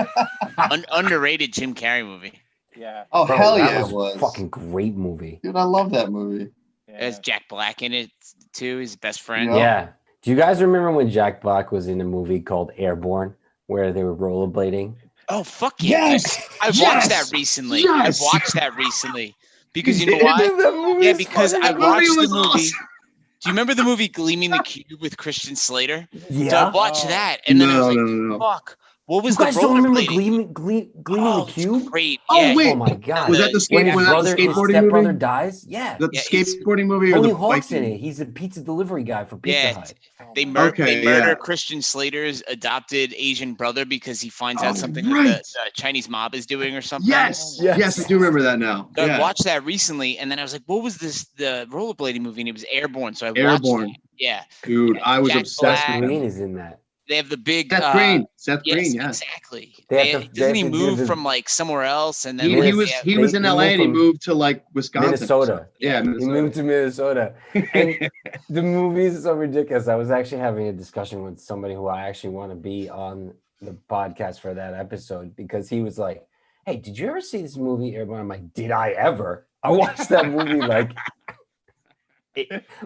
Underrated Jim Carrey movie. Yeah. Oh, Bro, hell that yeah, was it was. a fucking great movie. Dude, I love that movie. There's Yeah. Jack Black in it too. His best friend. Yeah. Yeah. Do you guys remember when Jack Black was in a movie called Airborne, where they were rollerblading? Oh fuck yeah! Yes! I watched Yes! that recently. Yes! I watched that recently because you know did? why? That movie Yeah, is because funny. I That movie watched the was movie. awesome. Do you remember the movie Gleaming the Cube with Christian Slater? So I Yeah. watched Oh. that, and then I was like, No. "Fuck, what was You the guys don't remember rollerblading?" Gleaming Oh, the it's Cube? great. Oh, Yeah, wait. Oh my god. Was that the When skate? his Was that brother, the his skateboarding stepbrother movie? dies? Yeah. The Yeah, it's- skateboarding movie or Tony the Hawk's biking? in it. He's a pizza delivery guy for Pizza Yeah, Hut. they, Oh, mur- Okay, they murder yeah. Christian Slater's adopted Asian brother because he finds Oh, out something that right. the Chinese mob is doing or something. Yes. Yes. Yes, I do remember that now. So I Yeah. watched that recently, and then I was like, "What was this? The rollerblading movie?" And it was Airborne. So I watched Airborne. it. Yeah, Dude, I was Jack obsessed Black. with Green him. is in that. they have the big Seth Green. Seth Yes, Green, yeah. exactly. They have to- Doesn't they he have to do move the- from like somewhere else? And then He, like, he was yeah, he was They- in they LA moved and he from moved to like Wisconsin. Minnesota. Yeah, He Minnesota. moved to Minnesota. And the movie is so ridiculous. I was actually having a discussion with somebody who I actually want to be on the podcast for that episode, because he was like, "Hey, did you ever see this movie Airborne?" I'm like, "Did I ever?" I watched that movie like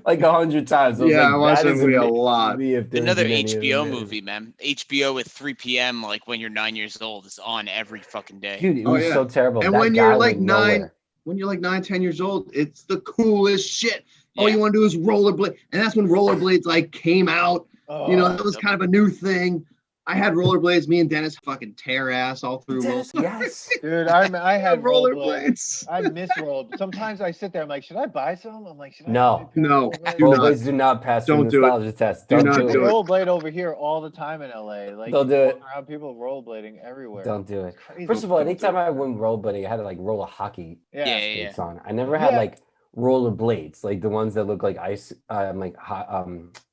100 times. I was Yeah, like, I watched that is movie a amazing lot. to me if there another was any other HBO movie. movie, man. HBO at 3 p.m. like when you're 9 years old is on every fucking day. Dude, it Oh, was yeah. so terrible. And That when you're guy like went 9, nowhere. when you're like 9, 10 years old, it's the coolest shit. All Yeah. you want to do is rollerblade. And that's when rollerblades like came out. You know, that was kind of a new thing. I had rollerblades. Me and Dennis fucking tear ass all through Dennis, yes. dude, I had rollerblades. rollerblades. I miss roll. Sometimes I sit there. I'm like, should I buy some? I'm like, should I? No. buy a pair of No. rollerblades? Do not. Rollerblades do not pass the Don't do it. nostalgia test. Do Don't not do They do it. it. rollerblade over here all the time in LA. Like, Don't do you it. walk around, people rollerblading everywhere. Don't do it. It's crazy. First of all, Don't do anytime it. I went rollerblading, I had to like roller hockey Yeah, yeah, yeah. skates on. I never had Yeah. like rollerblades, like the ones that look like ice,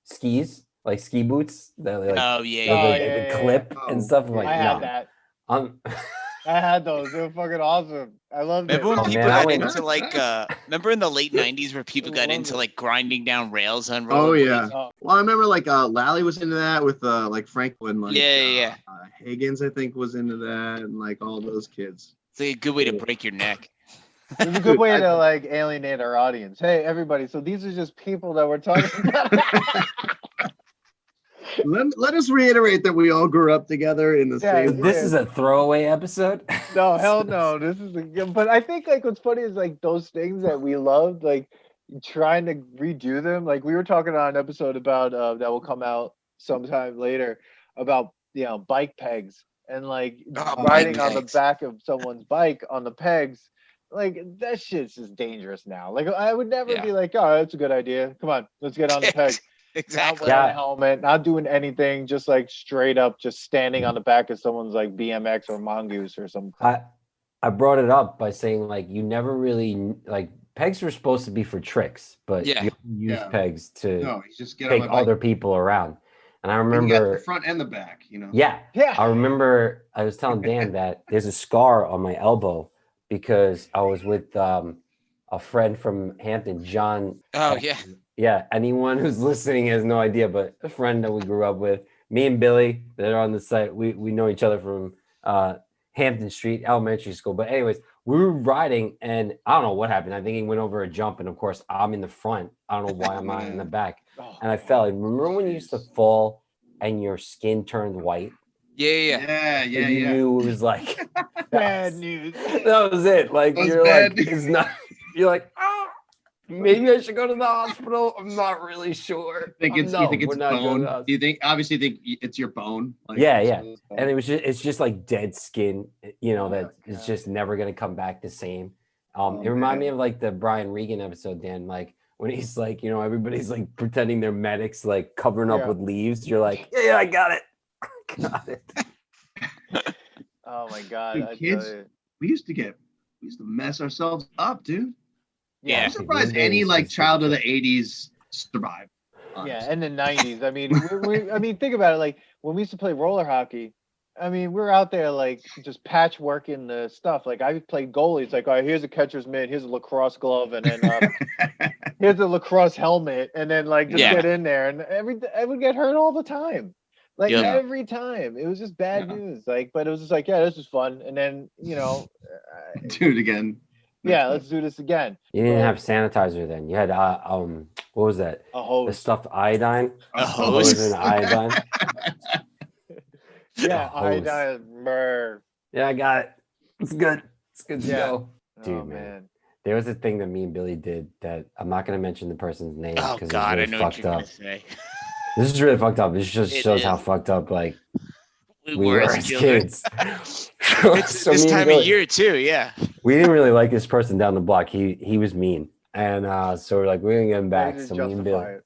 skis, like ski boots. That like Oh the, yeah, Oh, the- yeah, the yeah, clip yeah. and stuff. I'm like, I no. had that. I had those. They were fucking awesome. I loved Remember it. when Oh, people man, I got went- into like remember in the late 90s where people got Love into it. like grinding down rails on Oh, rollerblades? yeah. Oh, Well, I remember like Lally was into that with like Franklin. Like, Yeah. Higgins, I think, was into that, and like all those kids. It's like a good way to break your neck. it's a good way to like alienate our audience. Hey, everybody. So these are just people that we're talking about. Let us reiterate that we all grew up together in the Yeah, same. This is a throwaway episode. No, hell no. This is a good, but I think like what's funny is like those things that we loved, like trying to redo them. Like we were talking on an episode about that will come out sometime later about bike pegs and like Oh, riding bike on the pegs. back of someone's bike on the pegs. Like that shit's just dangerous now. Like I would never Yeah. be like, oh, that's a good idea. Come on, let's get on the peg. Not Exactly. wearing Yeah. a helmet, not doing anything, just like straight up, just standing on the back of someone's like BMX or mongoose or something. I brought it up by saying like you never really like pegs were supposed to be for tricks, but Yeah. you use Yeah. pegs to No, he's just get on take my bike. other people around. And I You can get remember, the front and the back. You know. yeah, Yeah. I remember I was telling Dan that there's a scar on my elbow because I was with a friend from Hampton, John. Oh yeah. Yeah, anyone who's listening has no idea, but a friend that we grew up with, me and Billy, that are on the site, we know each other from Hampton Street Elementary School. But anyways, we were riding, and I don't know what happened. I think he went over a jump, and of course, I'm in the front. I don't know why I'm not in the back, Oh, and I fell. And remember when you used to fall and your skin turned white? Yeah. Yeah, yeah, And you yeah. knew it was like bad news. that was it. Like That was you're bad like, it's not. You're like, maybe I should go to the hospital. I'm not really sure. You think it's we're not going to the bone? hospital. You think it's your bone? Like, Yeah. it's bone. And it's just like dead skin, that it's God. just never gonna come back the same. Oh, It reminded me man. of like the Brian Regan episode, Dan, like when he's like, everybody's like pretending they're medics, like covering up Yeah. with leaves. You're like, yeah, I got it. Got it. Oh my God. Dude, I kids- tell you. we used to mess ourselves up, dude. Yeah. I'm surprised Nowadays, any like it's child of the like- '80s survived. Yeah, honestly. and the '90s. I mean, I mean, think about it. Like when we used to play roller hockey. I mean, we're out there like just patchworking the stuff. Like I played goalie. It's like, all right, here's a catcher's mitt, here's a lacrosse glove, and then here's a lacrosse helmet, and then like just Yeah. get in there, and I would get hurt all the time. Like Yep. every time, it was just bad Yeah. news. Like, but it was just like, yeah, this is fun, and then Do it again. yeah, let's do this again. You didn't Well- have sanitizer then. You had what was that? A The hose. stuffed iodine. A Hose hose. and iodine. Yeah, A hose. brr. Yeah, I got it. It's good. It's good to Yeah. go. Dude, Oh man. man. There was a thing that me and Billy did that I'm not gonna mention the person's name Oh because God, I it's know really what fucked you're up. gonna say. This is really fucked up. This just It shows how is. fucked up like We we were were as as children. kids. It's So this me and time Billy- of year too. Yeah. we didn't really like this person down the block. He was mean, and so we're like, we're gonna get him Way back. to So me and justify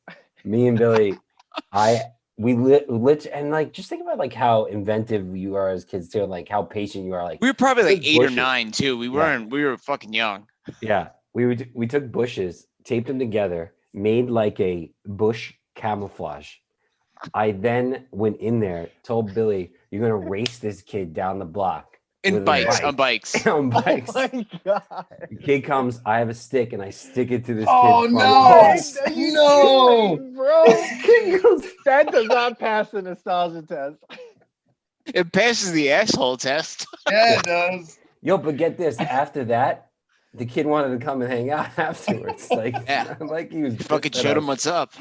Billy, it. we lit and like just think about like how inventive you are as kids too, and like how patient you are. Like We were probably like Big 8 or bushes. 9 too. We were fucking young. yeah, we took bushes, taped them together, made like a bush camouflage. I then went in there, told Billy, "You're gonna race this kid down the block In with a bikes, bike." on bikes. on bikes." Oh my God. The kid comes, I have a stick, and I stick it to this Oh, kid's front no! balls. What are you No! doing, bro? Kid goes, That does not pass the nostalgia test. It passes the asshole test. Yeah, it does. Yo, but get this. After that, the kid wanted to come and hang out afterwards. Like, it's Yeah. not like he was Fucking pissed at showed him us. what's up.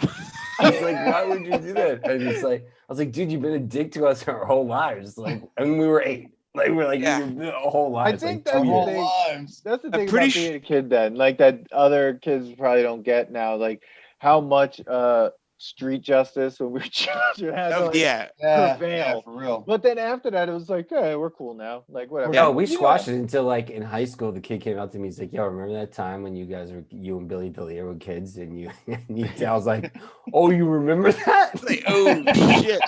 I was like, why would you do that? And it's like, I was like, dude, you've been a dick to us our whole lives. Like, and we were 8. Like, we're like, Yeah. your whole lives. think like that's 2 the years. thing. lives. That's the I'm thing pretty about being a kid then, like that other kids probably don't get now, like how much street justice when we were children had to, Oh, like, yeah. Yeah, prevail. for real. But then after that, it was like, hey, we're cool now. Like whatever. No, we You know, squashed it until like in high school. The kid came up to me. He's like, "Yo, remember that time when you and Billy Delia were kids and you?" I was like, "Oh, you remember that?" Like, oh shit.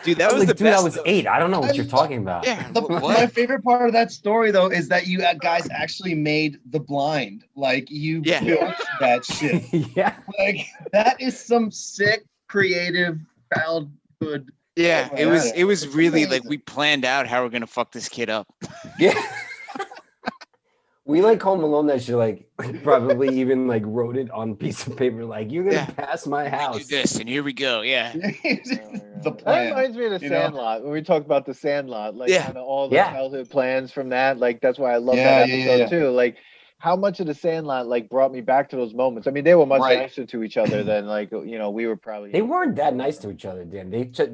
Dude, that I was like, the dude, best. I was though. 8. I don't know what you're talking about. Yeah. My What? favorite part of that story, though, is that you guys actually made the blind. Like, you Yeah. built that shit. Yeah. Like, that is some sick, creative childhood. Yeah, Oh, it was It's really like amazing. we planned out how we're gonna fuck this kid up. Yeah. We like Home Alone that shit, like probably even like wrote it on a piece of paper, like you're gonna Yeah. pass my We do house. this, and here we go. Yeah. the That plan. reminds me of the you know? Sandlot when we talked about the Sandlot, like Yeah. kind of all the Yeah. childhood plans from that. Like that's why I love Yeah, that yeah, episode yeah. too. Like how much of the Sandlot like brought me back to those moments. I mean, they were much Right. nicer to each other than like we were probably. They weren't that nice to each other, Dan. They picked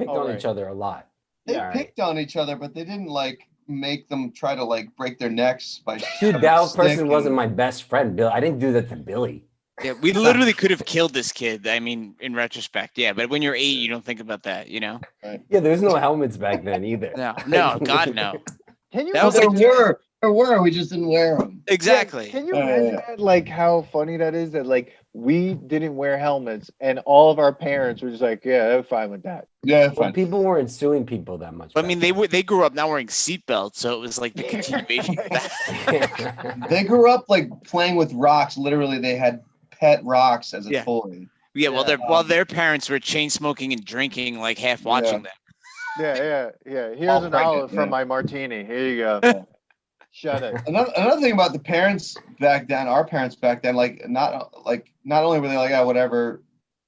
Oh, on right. each other a lot. They All right. picked on each other, but they didn't like make them try to like break their necks by Dude, shoving a that stick person in- wasn't my best friend, Bill. I didn't do that to Billy. Yeah, we literally could have killed this kid. I mean, in retrospect, yeah. But when you're 8, you don't think about that, you know? Yeah, there's no helmets back then either. No, God, no. Can you That was imagine? like- There were, we just didn't wear them. Exactly. Can you Yeah, imagine yeah. that? Like how funny that is that like we didn't wear helmets and all of our parents were just like, yeah, they're fine with that. Yeah, Well, fine. people weren't suing people that much. I back mean, they grew up not wearing seatbelts, so it was like the continuation of that. then. They grew up like playing with rocks. Literally, they had pet rocks as a Yeah. toy. Yeah, Yeah, while their parents were chain smoking and drinking, like half watching them. Yeah. Here's All an pregnant, olive yeah. from my martini. Here you go. Shut it. Another thing about the parents back then, our parents back then, like not only were they like, yeah, whatever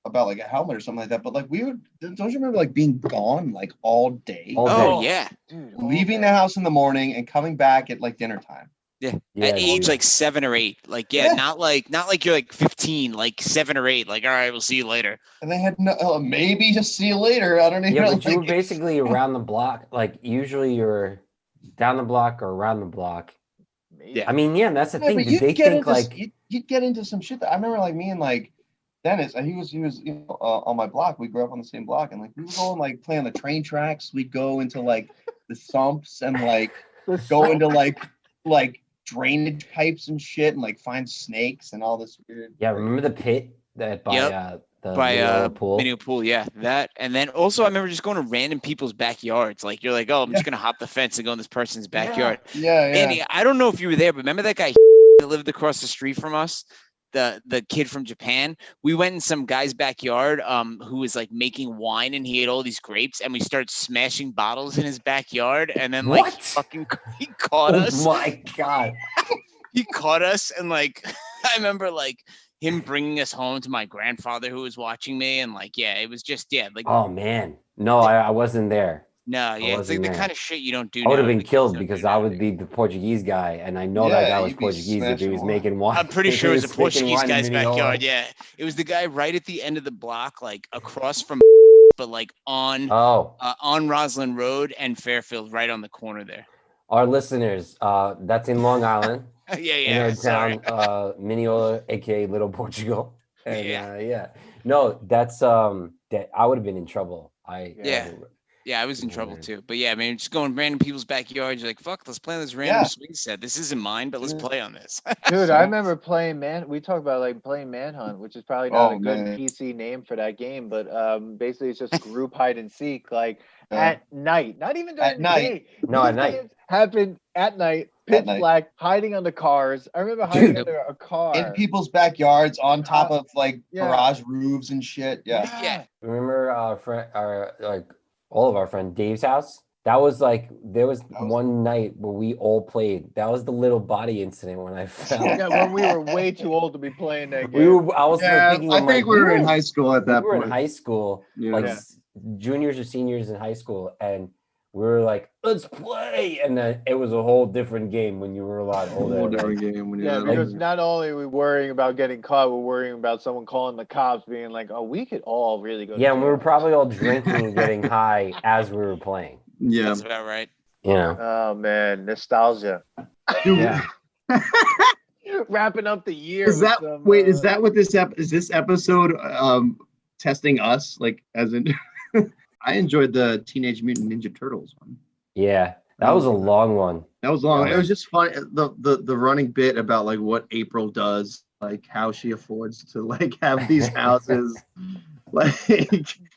about like a helmet or something like that, but like we would, don't you remember like being gone like all day, All Oh day. yeah. Dude, leaving the house in the morning and coming back at like dinner time? Yeah. Yeah, At age dude. like 7 or 8. Like, yeah, Yeah. not like you're like 15, like 7 or 8. Like, all right, we'll see you later. And they had no, maybe just see you later. I don't even Yeah, know. but you were like- basically around the block. Like usually you're down the block or around the block. amazing. Yeah. I mean, yeah, that's the Yeah, thing. but Did they think like you'd get into some shit that I remember, like me and like Dennis. He was on my block. We grew up on the same block, and like we would go and like play on the train tracks. We'd go into like the sumps and like go into like drainage pipes and shit, and like find snakes and all this weird. yeah, remember the pit that by Yep. the By Mineola pool? Minute Pool, yeah, that, and then also I remember just going to random people's backyards. Like you're like, oh, I'm just gonna hop the fence and go in this person's backyard. Yeah, yeah. Manny, I don't know if you were there, but remember that guy that lived across the street from us, the kid from Japan? We went in some guy's backyard, who was like making wine, and he had all these grapes, and we started smashing bottles in his backyard, and then like he caught us. Oh my god! He caught us, and like I remember like him bringing us home to my grandfather who was watching me, and like it was just like Oh man, no, I wasn't there. no, it's like wasn't the there. kind of shit you don't do. I would have now, been the kids killed don't because do I now. would be the Portuguese guy, and I know Yeah, that guy was you'd be Portuguese if he smashing was wine. making wine. I'm pretty if he sure it was a making Portuguese wine in guy's Mineola. backyard. Yeah, it was the guy right at the end of the block, like across from, but like on Oh, Roslyn Road and Fairfield, right on the corner there. our listeners, that's in Long Island, in our Sorry. town, Mineola, aka Little Portugal. And Yeah. no, that's that I would have been in trouble. Yeah, I was in trouble man. too. But yeah, I mean, just going random people's backyards. You're like, fuck, let's play on this random Swayze set. This isn't mine, but let's play on this. Dude, I remember playing We talk about like playing Manhunt, which is probably not a good PC name for that game, but basically it's just group hide and seek, like at night, not even during the day. No, at These night. games happen at night, pitch black, hiding under cars. I remember hiding under a car in people's backyards, on top of like garage roofs and shit. Yeah. Remember all of our friend Dave's house? That was like there was one night where we all played. That was the little body incident when I fell. Yeah, when we were way too old to be playing that game. I was thinking. I think we were in high school at that We were point. in high school, Yeah. juniors or seniors in high school, and we were like, "Let's play!" And then it was a whole different game when you were a lot older. Whole different game when you're because not only are we worrying about getting caught, we're worrying about someone calling the cops, being like, "Oh, we could all really go." Yeah, and we were probably all drinking and getting high as we were playing. Yeah, That's about right. You know. Oh man, nostalgia. Yeah. Wrapping up the year. Is that with some, wait? Is that what this is? This episode testing us? Like, as in, I enjoyed the Teenage Mutant Ninja Turtles one. Yeah, that was a long one. That was long. Yeah. It was just fun. The running bit about like what April does, like how she affords to like have these houses. Like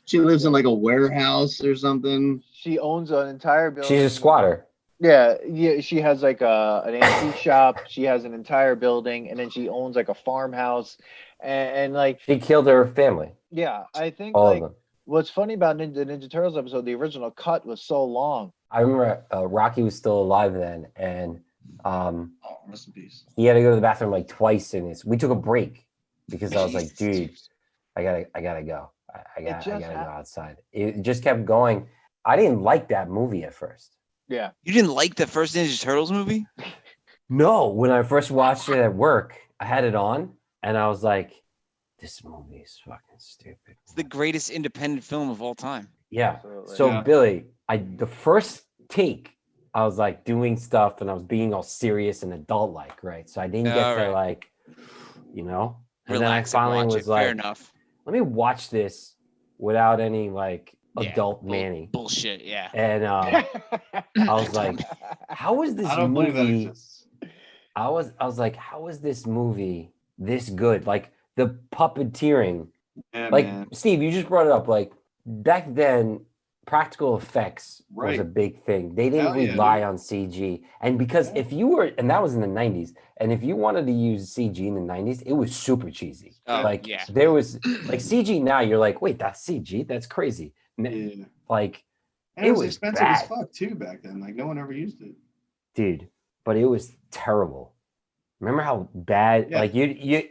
she lives in like a warehouse or something. She owns an entire building. She's a squatter. Yeah. She has like an antique shop. She has an entire building, and then she owns like a farmhouse, and like She killed her family. yeah, I think All like of them. what's funny about the Ninja Turtles episode, the original cut was so long. I remember Rocky was still alive then, and Oh, rest in peace. he had to go to the bathroom like twice in this. We took a break because I was like, dude, I gotta go. I gotta go outside. It just kept going. I didn't like that movie at first. Yeah. You didn't like the first Ninja Turtles movie? No, when I first watched it at work, I had it on and I was like, this movie is fucking stupid. It's the greatest independent film of all time. Yeah. Absolutely. So Yeah. Billy, the first take, I was like doing stuff and I was being all serious and adult like, right? So I didn't get All to right. like, And Relax then I and finally watch was it. Fair like, enough. let me watch this without any like Yeah, adult Manny. Bullshit. Yeah. And I was like, how is this I don't believe that movie? exists. I was like, how is this movie this good? Like the puppeteering. Yeah, Like man. Steve, you just brought it up. Like back then, practical effects was Right. a big thing. They didn't Hell yeah, rely on CG. And because if you were, and that was in the 90s, and if you wanted to use CG in the 90s, it was super cheesy. Oh, Like yeah. there was like CG now, you're like, wait, that's CG? That's crazy. Yeah. Like And it it was was expensive bad. as fuck too back then. Like no one ever used it. dude, but it was terrible. Remember how bad Yeah. like you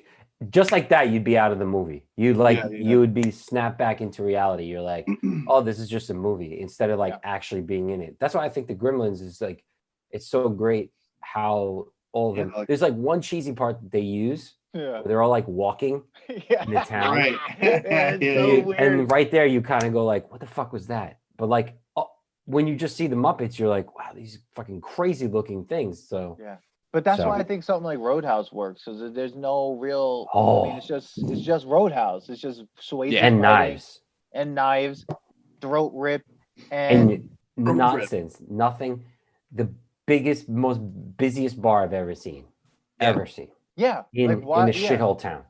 just like that you'd be out of the movie. You'd like Yeah, yeah. you would be snapped back into reality. You're like, oh, this is just a movie instead of like actually being in it. That's why I think the Gremlins is like it's so great how all of them Yeah, like- there's like one cheesy part that they use Yeah. where they're all like walking Yeah. in the town. Right. Yeah, it's Yeah, so yeah. weird. And right there you kind of go like, what the fuck was that? But like when you just see the Muppets, you're like, wow, these fucking crazy looking things. So Yeah. But that's So- why I think something like Roadhouse works, because there's no real. I mean, Oh, it's just Roadhouse. It's just Swayze and fighting knives and knives, throat rip, and and nonsense. Nothing. The biggest, most busiest bar I've ever seen. Yeah. Ever seen. yeah, In like why? a Yeah. shithole town.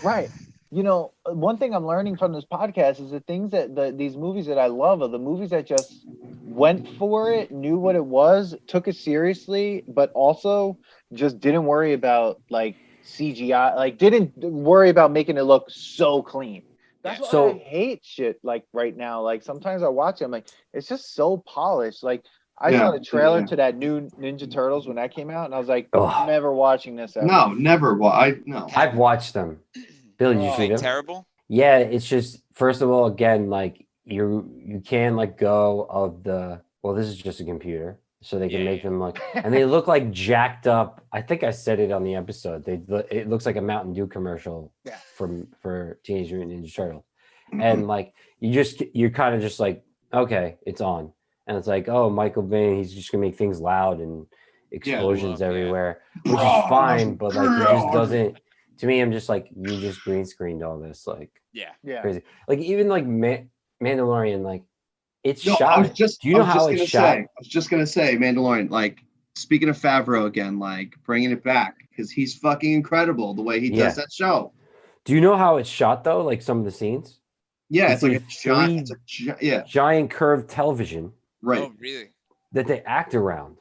Right. You know, one thing I'm learning from this podcast is the things that these movies that I love are the movies that just went for it, knew what it was, took it seriously, but also just didn't worry about like CGI, like didn't worry about making it look so clean. That's Yeah. why So- I hate shit like right now. Like sometimes I watch it, I'm like, it's just so polished. Like I saw Yeah, the trailer yeah. to that new Ninja Turtles when that came out, and I was like, Ugh. never watching this ever. No, never. Well, no. I've watched them. Bill, did you Oh. see them? Terrible. Yeah, it's just first of all, again, like you can let go of the this is just a computer, so they can Yeah, make yeah. them look, and they look like jacked up. I think I said it on the episode. It looks like a Mountain Dew commercial Yeah. for Teenage Mutant Ninja Turtles, and like you're kind of just like, okay, it's on, and it's like, oh, Michael Bay, he's just gonna make things loud and explosions yeah. everywhere, which is fine, but like it just doesn't. To me, I'm just like, you just green screened all this, like Yeah. Yeah. crazy. Like even like Mandalorian, like it's No, shot. I was just. Do you know I was how just it's gonna shot? say. I was just gonna say, Mandalorian. Like speaking of Favreau again, like bringing it back because he's fucking incredible the way he Yeah. does that show. Do you know how it's shot though? Like some of the scenes, Yeah, It's it's like a a giant. Yeah, giant curved television right. Oh, really? that they act around.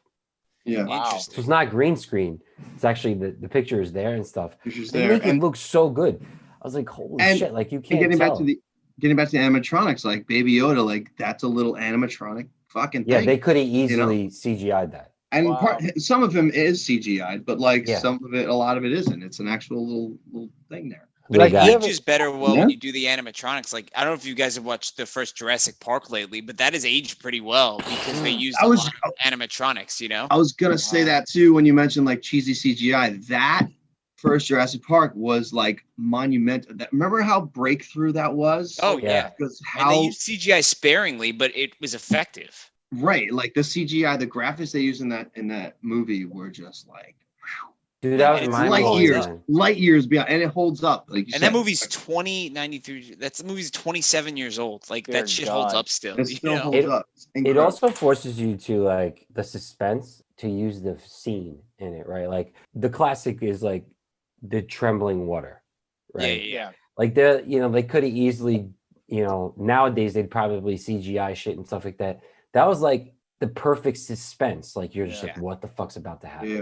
Yeah, Wow. So Interesting. it's not green screen. It's actually the picture is there and stuff. it's just They there. make it And look so good. I was like, holy And- shit! Like you and can't getting tell. back to the animatronics, like Baby Yoda, like that's a little animatronic fucking Yeah, thing. they could have easily CGI'd that. And Wow. some of him is CGI, but like Yeah. some of it, a lot of it isn't. It's an actual little thing there. But Like, it you ever- ages better well Yeah. when you do the animatronics. Like I don't know if you guys have watched the first Jurassic Park lately, but that has aged pretty well because they used I a was- lot of animatronics. You know. I was gonna say that too when you mentioned like cheesy CGI. That first Jurassic Park was like monumental. Remember how breakthrough that was? Oh Yeah. yeah. Because And how they used CGI sparingly, but it was effective. right, like the CGI, the graphics they used in that movie were just like Dude, that was It's mind light blowing. years, Man. light years beyond, and it holds up. Like you And said, that movie's 2093. That's the movie's 27 years old. Like Dear that shit holds God. up still. it you still know? holds up. It's It incredible. also forces you to like the suspense to use the scene in it, right? Like the classic is like the trembling water, Yeah, right? yeah, Yeah. Like they could have easily, nowadays they'd probably CGI shit and stuff like that. That was like the perfect suspense. Like you're just Yeah. like, what the fuck's about to happen? Yeah.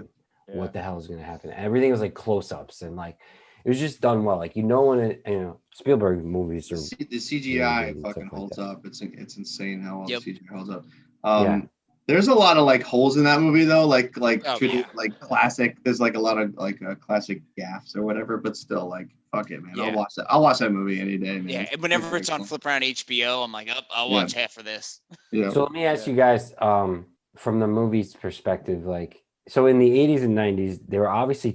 What the hell is gonna happen? And everything was like close-ups and like it was just done well. Like when Spielberg movies are The CGI good and fucking stuff like holds that. up. It's insane how well Yep. the CGI holds up. Yeah. There's a lot of like holes in that movie though, like Oh, yeah. like classic. There's like a lot of like classic gaffes or whatever, but still like fuck it, man. Yeah. I'll watch that movie any day, man. Yeah, and whenever it's on Flip Around HBO, I'm like, I'll watch half of this. Yeah. So let me ask you guys, from the movie's perspective, like, so in the 80s and 90s, they were obviously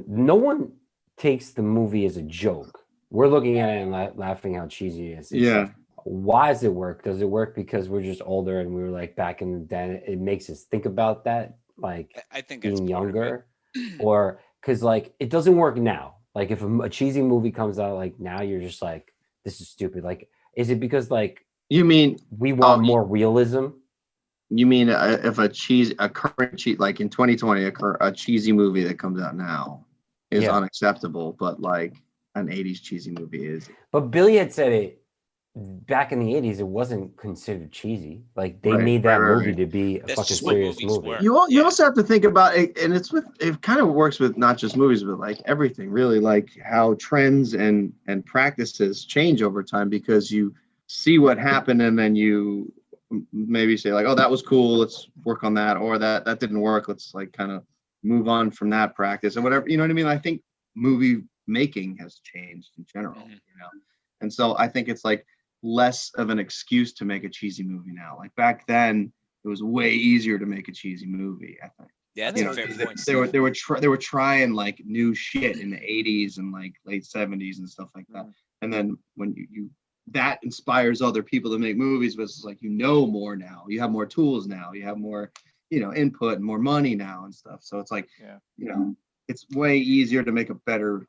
no one takes the movie as a joke. We're looking at it and laughing how cheesy it is. and Yeah. stuff. Why does it work? Does it work because we're just older and we were like back in the day? It makes us think about that, like I think that's being part of it. younger, or because like it doesn't work now. Like if a cheesy movie comes out like now, you're just like, this is stupid. Like, is it because like You mean we want Oh, more realism? if a current cheat like in 2020 a cheesy movie that comes out now is Yeah. unacceptable, but like an 80s cheesy movie is. But Billy had said it back in the 80s, it wasn't considered cheesy. Like they Right, made that right, movie right. to be a That's fucking just what serious movies movie. were. You Yeah. also have to think about it, and it kind of works with not just movies, but like everything really, like how trends and practices change over time because you see what happened and then you maybe say like, oh, that was cool, let's work on that, or that didn't work, let's like kind of move on from that practice and whatever, you know what I mean? I think movie making has changed in general, Mhm. and so I think it's like less of an excuse to make a cheesy movie now. Like back then it was way easier to make a cheesy movie, I think. Yeah, that's You a know, fair point. they were trying like new shit in the 80s and like late 70s and stuff like that. And then when you that inspires other people to make movies, but it's like more now. You have more tools now. You have more, input and more money now and stuff. So it's like, Yeah. it's way easier to make a better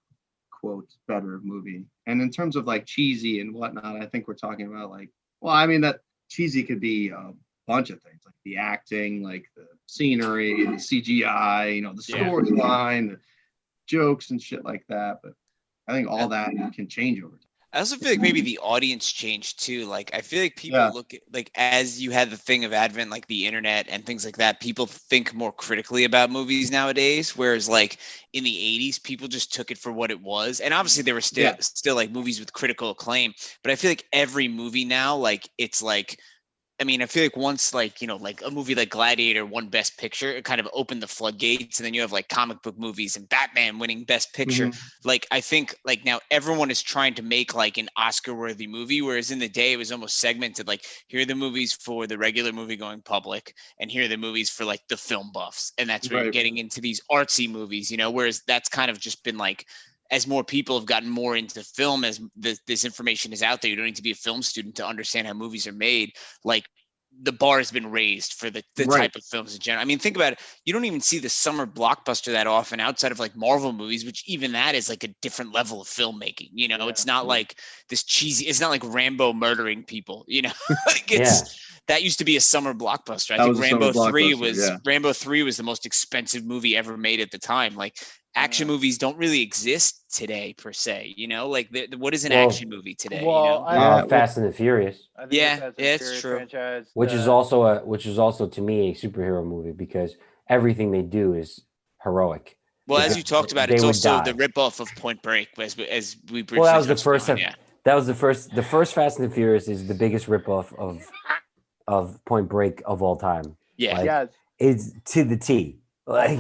movie. And in terms of like cheesy and whatnot, I think we're talking about like, well, I mean, that cheesy could be a bunch of things, like the acting, like the scenery, the CGI, the storyline, the jokes and shit like that. But I think all that can change over time. I also feel like maybe the audience changed too. Like I feel like people look at, like, as you had the thing of advent, like the internet and things like that, people think more critically about movies nowadays. Whereas like in the 80s, people just took it for what it was. And obviously there were still like movies with critical acclaim, but I feel like every movie now, like it's like, I mean, I feel like once like a movie like Gladiator won Best Picture, it kind of opened the floodgates. And then you have like comic book movies and Batman winning Best Picture. Mm-hmm. Like, I think like now everyone is trying to make like an Oscar-worthy movie, whereas in the day it was almost segmented. Like, here are the movies for the regular movie-going public, and here are the movies for like the film buffs. And that's where you're getting into these artsy movies, whereas that's kind of just been like, as more people have gotten more into film, as this information is out there, you don't need to be a film student to understand how movies are made. Like, the bar has been raised for the type of films in general. I mean, think about it. You don't even see the summer blockbuster that often outside of like Marvel movies, which even that is like a different level of filmmaking. It's not like this cheesy, it's not like Rambo murdering people, like that used to be a summer blockbuster. I think Rambo 3 was the most expensive movie ever made at the time. Like, action movies don't really exist today per se, like what is an action movie today? Fast and the Furious. It's true. Franchise, which is also to me a superhero movie, because everything they do is heroic. Well, as you talked about, it's also the ripoff of Point Break, as we briefly. Well, that was the first. That was the first. The first Fast and the Furious is the biggest ripoff of Point Break of all time. Yeah, it's to the T. Like,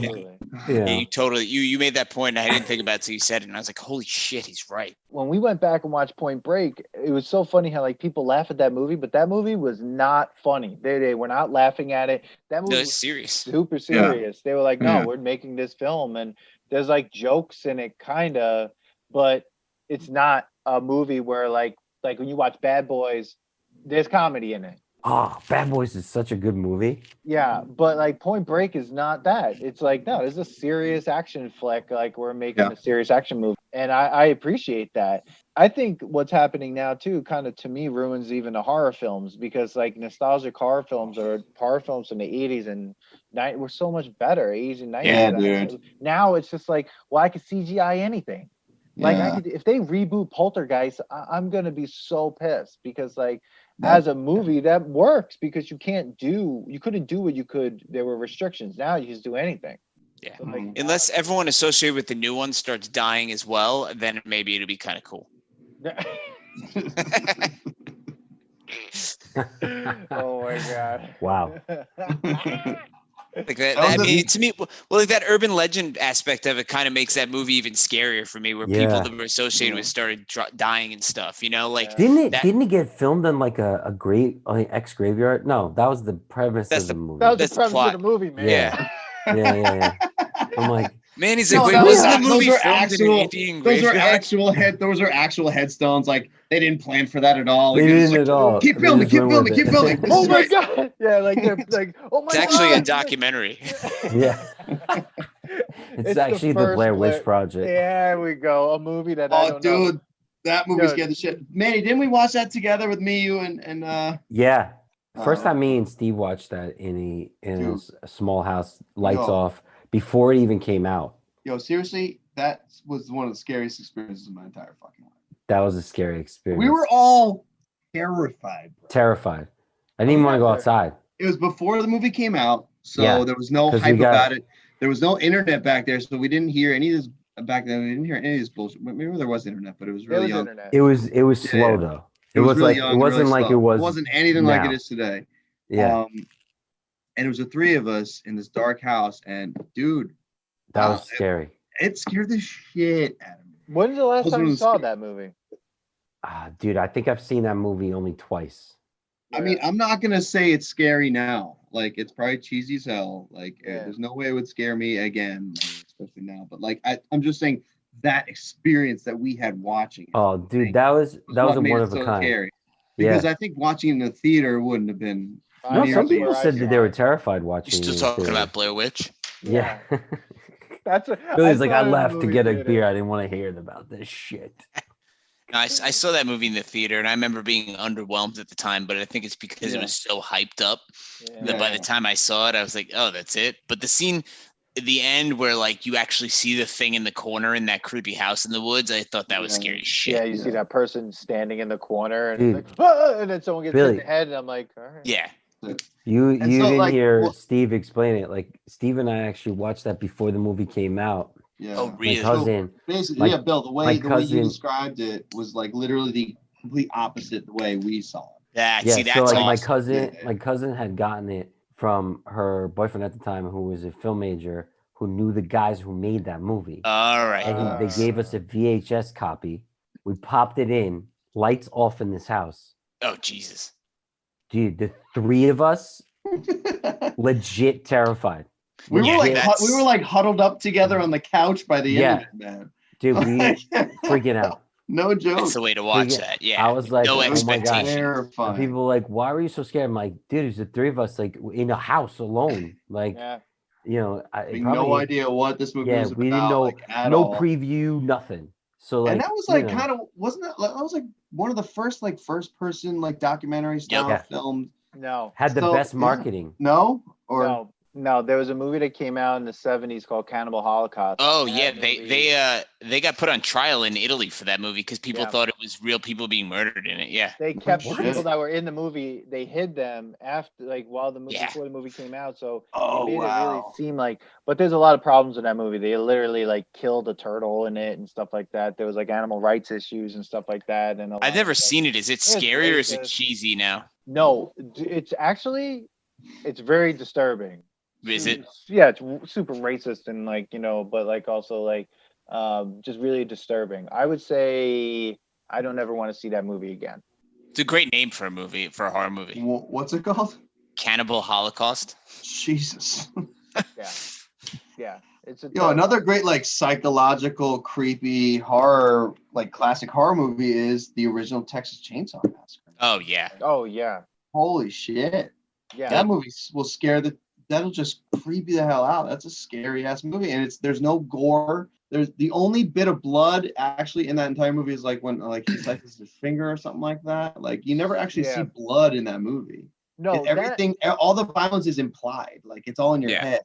you totally you made that point. And I didn't think about it until you said it, and I was like, "Holy shit, he's right." When we went back and watched Point Break, it was so funny how like people laugh at that movie, but that movie was not funny. They were not laughing at it. That movie was serious, super serious. They were like, "No, we're making this film, and there's like jokes in it, kind of, but it's not a movie where like when you watch Bad Boys, there's comedy in it." Oh, Bad Boys is such a good movie. Yeah, but like Point Break is not that. It's like, no, it's a serious action flick. Like, we're making a serious action movie. And I appreciate that. I think what's happening now too, kind of to me, ruins even the horror films, because like nostalgic horror films or horror films in the 80s and 90s were so much better. 80s and 90s. Yeah, dude. Now it's just like, well, I could CGI anything. Like, if they reboot Poltergeist, I'm going to be so pissed, because like, as a movie that works, because you couldn't do what you could. There were restrictions. Now you just do anything. Yeah. So like, unless everyone associated with the new one starts dying as well, then maybe it'll be kind of cool. Oh my god. Wow. Like that, I mean, to me, well, like that urban legend aspect of it kind of makes that movie even scarier for me, where people that were associated with started dying and stuff, like. Didn't it get filmed in like a great ex graveyard? No, that was the premise of the movie. That was the premise of the movie, man. Yeah. I'm like, man, he's like, wait, wasn't the movie filmed in an Indian graveyard? Those are actual headstones. Like, they didn't plan for that at all. They didn't at all. Keep filming. Oh my god! Yeah, like they're like, oh my god. It's actually a documentary. Yeah. It's actually the Blair Witch Project. There we go. A movie that I don't know. That movie scared the shit. Manny, didn't we watch that together with me, you, and Yeah. First time me and Steve watched that in a small house, lights off, before it even came out. Yo, seriously, that was one of the scariest experiences of my entire fucking life. That was a scary experience. We were all terrified. Bro. Terrified. I didn't even want to go outside. It was before the movie came out, so there was no hype about it. There was no internet back there, so we didn't hear any of this back then. We didn't hear any of this bullshit. Maybe there was internet, but it was really young. It was slow though. It was really like young, it wasn't like slow. It wasn't anything like it is today. Yeah. And it was the three of us in this dark house, and dude, that was scary. It scared the shit out of me. When's the last time you saw that movie? Dude, I think I've seen that movie only twice. I mean, I'm not gonna say it's scary now. Like, it's probably cheesy as hell. Like, there's no way it would scare me again, especially now. But like, I'm just saying that experience that we had watching. Oh, dude, that was a one of a kind. Scary. Because I think watching in the theater wouldn't have been No, That's some where people I said that they were draw. terrified You watching. still it in talking theater. about Blair Witch? Yeah. That's Billy's like, I saw it in the left to movie get a theater. beer. I didn't want to hear about this shit. No, I saw that movie in the theater, and I remember being underwhelmed at the time, but I think it's because it Yeah. was so hyped up Yeah. that by the time I saw it, I was like, oh, that's it. But the scene at the end where like you actually see the thing in the corner in that creepy house in the woods, I thought that was Yeah. scary as shit. Yeah, you see that person standing in the corner, and Dude. it's like, "Ah," and then someone gets hit in Billy. the head, and I'm like, all right. Yeah. You And you so, didn't like, hear well- Steve explain it. Like Steve and I actually watched that before the movie came out. Yeah. Oh, My really? cousin, Basically, My- yeah, Bill. The my way you cousin- described it was like literally the complete opposite the way we saw it. Yeah, yeah. see, So that's like my awesome. cousin, Yeah. my cousin had gotten it from her boyfriend at the time, who was a film major, who knew the guys who made that movie, All right. and they gave us a VHS copy. We popped it in, lights off in this house. Oh, Jesus. Dude, the three of us legit terrified. We were Yeah, like that's- we were like huddled up together on the couch by the end of it, man. Dude, we freaking out. No joke. That's the way to watch Freaking- that. Yeah. I was like, no oh my God. expectation. And Terrifying. people were like, why were you so scared? I'm like, dude, it's the three of us, like in a house alone. Like, Yeah. you know, We had no idea what this movie Yeah, was about. we didn't know, like, at no all. preview, nothing. So like, And that was you like know, kind of wasn't that was like one of the first like first person like documentary style Yeah. films. No. had the so, best yeah. marketing. No, or No, there was a movie that came out in the 70s called Cannibal Holocaust. Oh, That yeah. movie- They got put on trial in Italy for that movie because people Yeah. thought it was real people being murdered in it. Yeah. They kept the What? people that were in the movie. They hid them after, like, while the movie Yeah. before the movie came out. So oh it made it really wow. seem like. But there's a lot of problems in that movie. They literally like killed a turtle in it and stuff like that. There was like animal rights issues and stuff like that. And a lot I've never of, like- seen it. Is it It's scary or is it racist. cheesy now? No, it's actually it's very disturbing. Is it? Yeah, it's super racist and like but like also like just really disturbing. I would say I don't ever want to see that movie again. It's a great name for a movie, for a horror movie. What's it called? Cannibal Holocaust. Jesus. Yeah, yeah. It's a Another great like psychological creepy horror like classic horror movie is the original Texas Chainsaw Massacre. Oh, yeah. Oh yeah, Holy shit. yeah. That movie will scare that'll just creep you the hell out. That's a scary ass movie, and there's no gore. There's the only bit of blood actually in that entire movie is like when like he slices his finger or something like that. Like you never actually see blood in that movie. No, Everything, all the violence is implied. Like it's all in your Yeah. head.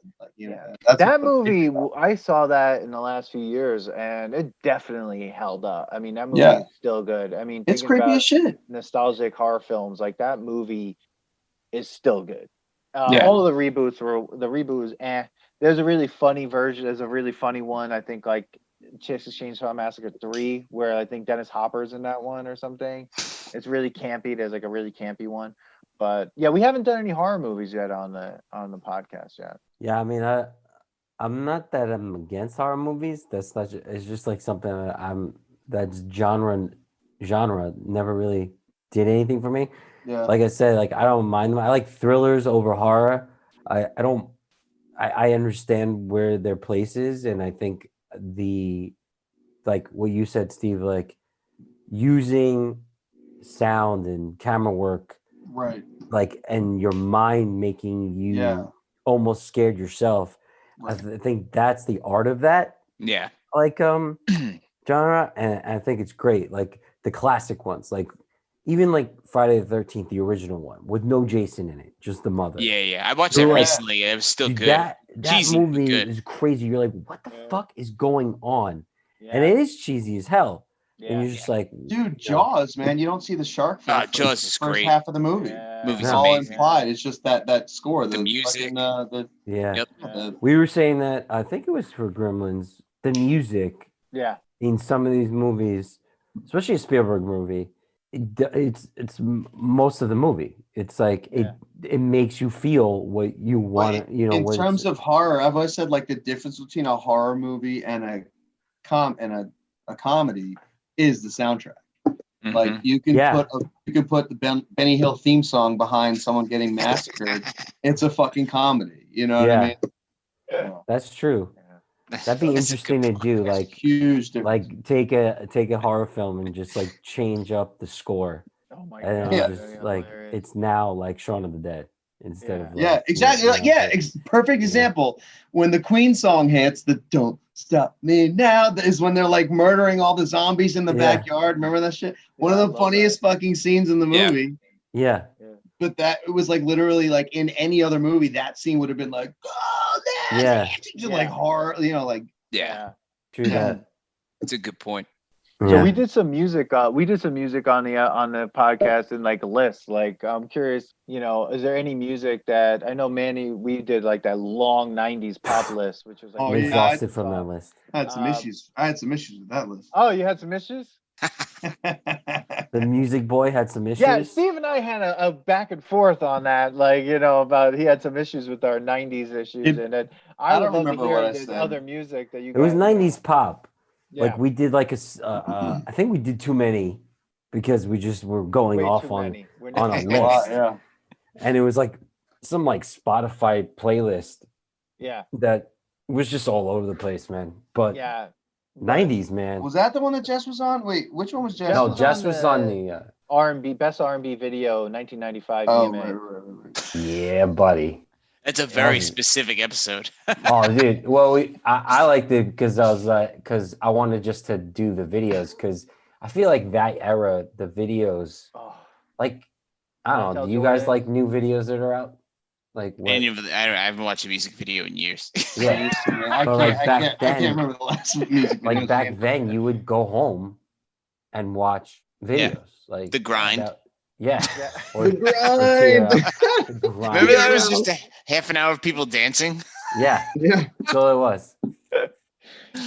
Like that what- movie, I saw that in the last few years, and it definitely held up. I mean, that movie Yeah. is still good. I mean, It's thinking creepy about as shit. nostalgic horror films, like that movie is still good. Yeah. All of the reboot was There's a really funny version. There's a really funny one. I think like Texas Chainsaw Massacre 3, where I think Dennis Hopper's in that one or something. It's really campy. There's like a really campy one. But yeah, we haven't done any horror movies yet on the podcast yet. Yeah, I mean, I'm not that I'm against horror movies. That's not. It's just like something that genre never really did anything for me. Yeah. Like I said, like I don't mind them. I like thrillers over horror. I understand where their place is, and I think like what you said, Steve, like using sound and camera work, Right. like, and your mind making you Yeah. almost scared yourself. Right. I think that's the art of that, Yeah. like genre, and I think it's great. Like the classic ones, like even like Friday the 13th, the original one with no Jason in it, just the mother. Yeah, yeah. I watched So, it like, recently. It was still Dude, good. that Cheesy, but movie good. is crazy. You're like, what the Yeah. fuck is going on? Yeah. And it is cheesy as hell. yeah. And you're just like, Dude, Jaws, man, you don't see the shark fin for Jaws the is first great. half of the movie. Yeah. Movie's It's all amazing. implied. It's just that score, The music. fucking, yeah. Yep. the- We were saying that I think it was for Gremlins. The music Yeah. in some of these movies, especially a Spielberg movie, it's most of the movie. It's like it makes you feel what you want. But You know, in what terms it's- of horror, I've always said like the difference between a horror movie and a comedy is the soundtrack. Mhm. Like you can Yeah. put the Benny Hill theme song behind someone getting massacred. It's a fucking comedy. You know what I mean? Yeah. that's true. That'd be That's a interesting good to do. Like Huge difference. like take a horror film and just like change up the score, Oh my and god. then Yeah. just like it's now like Shaun of the Dead. instead of Yeah, exactly. Perfect example. When the Queen song hits, the "Don't Stop Me Now" is when they're like murdering all the zombies in the backyard. Remember that shit? One of the funniest fucking scenes in the movie. Yeah. But that it was like literally like in any other movie, that scene would have been like, oh, just like horror, like True that. That's a good point. So we did some music. We did some music on the podcast and like lists. Like I'm curious, is there any music that I know, Manny? We did like that long '90s pop list, which was like I'm exhausted from that list. I had some issues. I had some issues with that list. Oh, you had some issues? The music boy had some issues. Yeah, Steve and I had a back and forth on that. Like about he had some issues with our '90s issues, and then I would love to hear the other music that you. It was '90s pop. Yeah. Like we did like I think we did too many because we just were going off on a list. And it was like some like Spotify playlist. Yeah. That was just all over the place, man. But 90s, man. Was that the one that Jess was on? Wait, which one was Jess? No, Jess was on the R&B best R&B video 1995 EMA. Right. Yeah, buddy. It's a very specific episode. Oh, dude. Well, I liked it because I wanted just to do the videos because I feel like that era, the videos, like I don't know. Do you guys like new videos that are out? Like what? I haven't watched a music video in years. Yeah, I can't remember the last music video. Like back then, you would go home and watch videos, like The Grind. Or, the grind. The grind. Remember that was just a half an hour of people dancing? Yeah. That's all it was.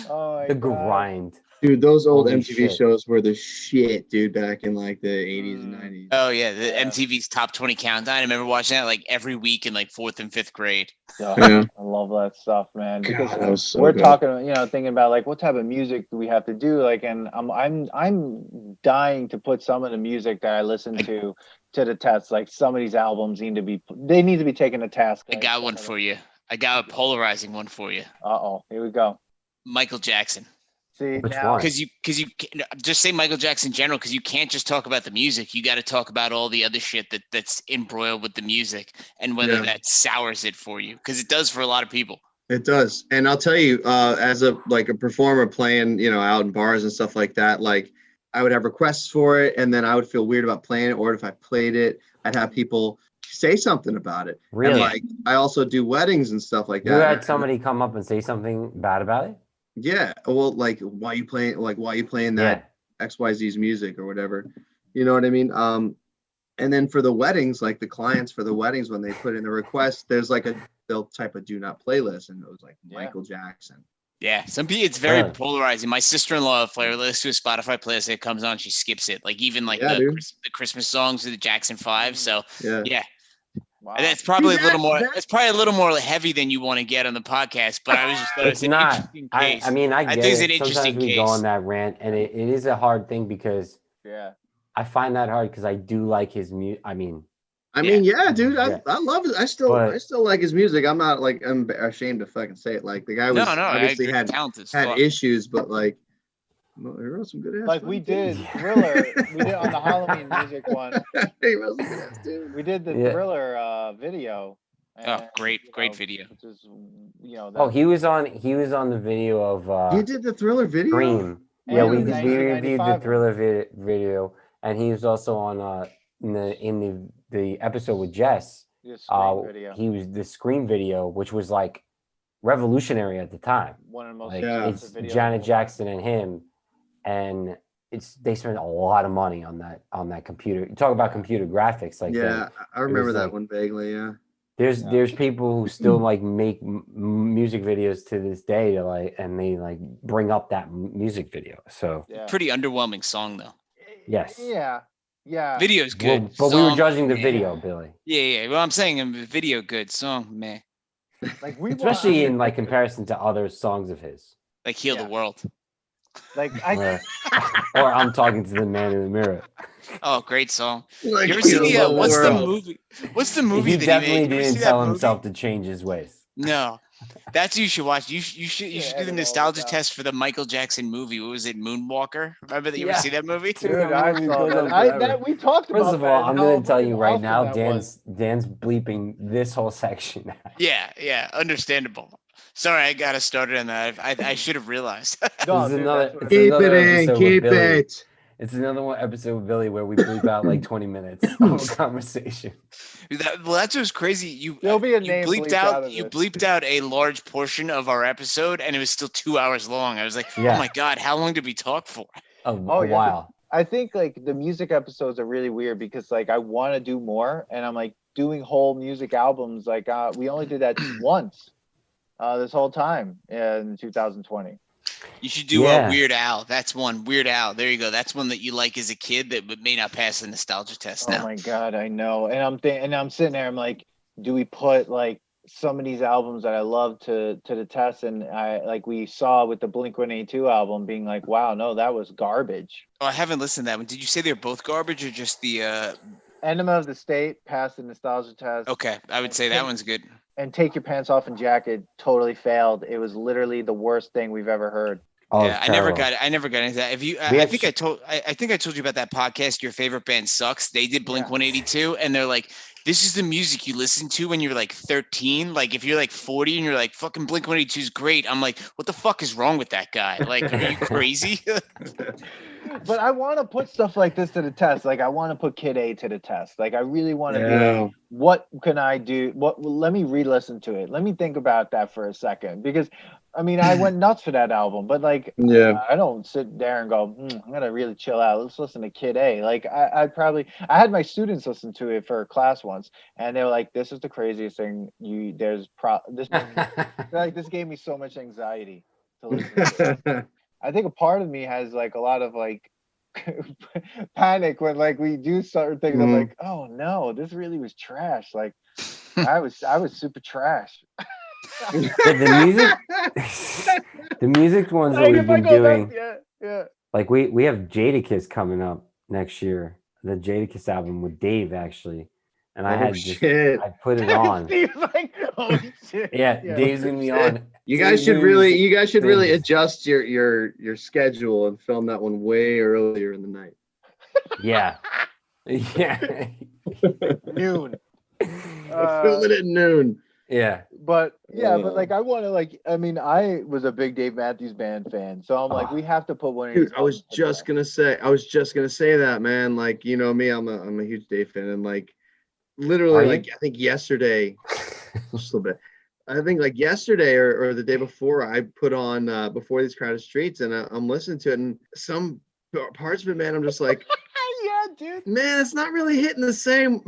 Oh, the grind. Dude, those old Holy MTV shit. shows were the shit, dude, back in like the 80s and 90s. Oh yeah, the MTV's Top 20 Countdown. I remember watching that like every week in like 4th and 5th grade. I love that stuff, man. Because God, that was so we're good. talking, thinking about like what type of music do we have to do? Like, and I'm dying to put some of the music that I listen to the test. Like some of these albums need to be taken to task. I got one for you. I got a polarizing one for you. Here we go. Michael Jackson. See, Which now, one? Because you just say Michael Jackson in general, because you can't just talk about the music. You got to talk about all the other shit that's embroiled with the music and whether that sours it for you, because it does for a lot of people. It does. And I'll tell you, as a performer playing, out in bars and stuff like that, like I would have requests for it and then I would feel weird about playing it, or if I played it, I'd have people say something about it. Really? And like I also do weddings and stuff like that. You had somebody come up and say something bad about it? Yeah, well, like why you playing that XYZ's music or whatever, you know what I mean? And then for the weddings, like the clients for the weddings, when they put in the request, there's like they'll type a do not playlist, and it was like Michael Jackson. Yeah, some people, it's very polarizing. My sister-in-law, if I listen to a Spotify playlist that comes on, she skips it. Like even like the Christmas songs of the Jackson 5. So yeah. Wow. And that's probably a little more. It's probably a little more heavy than you want to get on the podcast. But I was just. It's not. I mean, I get think it's it. an interesting Sometimes we case. go on that rant, and it is a hard thing because I find that hard because I do like his music. I mean, dude, I love it. I still like his music. I'm not like I'm ashamed to fucking say it. Like the guy was obviously had issues, but like. Well, he wrote some good ass. Like we did Thriller. We did on the Halloween music one. He wrote some good ass too. We did the Thriller video. And, great video. Which is, he was on the video of. You did the Thriller video. Scream. Yeah, we reviewed the Thriller video, and he was also on in the episode with Jess. Video. He was the Scream video, which was like revolutionary at the time. One of the most it's Janet Jackson and him. And they spent a lot of money on that computer. You talk about computer graphics, like I remember that one vaguely. Yeah, there's people who still like make music videos to this day and they like bring up that music video. So pretty underwhelming song though. Yes. Yeah. Video's good, but we were judging the video, Billy. Yeah. Well, I'm saying video good, song meh. Like especially in like comparison to other songs of his, like Heal the World. Like or I'm talking to the man in the mirror. Oh, great song! Like, you ever see what's the movie? What's the movie? He that definitely he made? didn't tell himself to change his ways. No, that's what you should watch. You should Yeah, do the edit all nostalgia this out. test for the Michael Jackson movie. What was it, Moonwalker? Remember that? You ever Yeah. see that movie? Dude, Dude, that I movie saw goes that. on forever. We talked about First of all, that. I'm How going to tell fucking you right awesome now, that was. Dan's bleeping this whole section. Yeah, understandable. Sorry, I got us started on that. I should have realized. No, This is dude, another- that's what it's it is. Keep another it in. episode with Keep Billy. it. It's another one episode with Billy where we bleep out like 20 minutes of a conversation. That's what's crazy. You There'll be a you name bleeped bleeped out of you this. bleeped out a large portion of our episode, and it was still 2 hours long. I was like, Yeah. oh my god, how long did we talk for? A yeah, while. I think like the music episodes are really weird because like I want to do more, and I'm like doing whole music albums. Like we only did that once this whole time in 2020. You should do Yeah. Weird Al. That's one. Weird Al. There you go. That's one that you like as a kid that may not pass the nostalgia test Oh now. my god, I know. And I'm sitting there. I'm like, do we put like some of these albums that I love to the test? And I like we saw with the Blink-182 album being like, wow, no, that was garbage. Oh, I haven't listened to that one. Did you say they're both garbage or just the? Enema of the State passed the nostalgia test. Okay, I would say that one's good. And Take Your Pants Off and Jacket totally failed. It was literally the worst thing we've ever heard. Oh, Yeah, it's I never terrible. got into that. If you, We I have think I think I told you about that podcast. Your favorite band sucks. They did Blink 182, and they're like, this is the music you listen to when you're like 13. Like if you're like 40 and you're like, fucking Blink 182 is great. I'm like, what the fuck is wrong with that guy? Like, are you crazy? But I want to put stuff like this to the test. Like I want to put Kid A to the test. Like I really want to be like, what can I do? Let me re-listen to it. Let me think about that for a second. Because I mean, I went nuts for that album, but like, I don't sit there and go, I'm gonna really chill out. Let's listen to Kid A. Like I had my students listen to it for a class once, and they were like, this is the craziest thing this gave me so much anxiety to listen to it. I think a part of me has like a lot of like panic when like we do certain things. I'm like, oh no, this really was trash. Like I was super trash. the music ones that we've been doing. Yeah. Like we have Jadakiss coming up next year. The Jadakiss album with Dave actually, and I put it on. Steve's like, oh shit. Yeah, Dave's gonna be on. You guys should really adjust your schedule and film that one way earlier in the night. Yeah. Yeah. Noon. Film it at noon. Yeah. But like I want to like. I mean, I was a big Dave Matthews Band fan, so I'm like, we have to put one. Of Dude, I was just gonna say that, man. Like, you know me, I'm a huge Dave fan, and like, literally, like I think yesterday, just a little bit. I think like yesterday or the day before, I put on Before These Crowded Streets, and I'm listening to it, and some parts of it, man, I'm just like, yeah, dude. Man, it's not really hitting the same.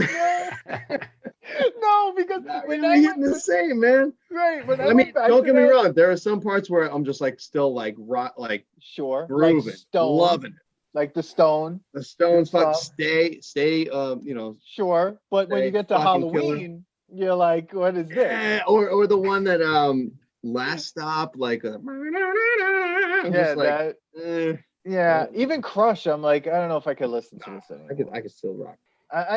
No, because when I hitting the same, man. Right. I mean, don't get me wrong. There are some parts where I'm just like still like sure, grooving, like Stone, loving it. Like the Stone. The Stones, fuck, stay. You know. Sure, but when you get to Halloween, you're like, what is this? Yeah, or the one that Last Stop, like yeah, even Crush. I'm like, I don't know if I could listen to this anymore. I could still rock.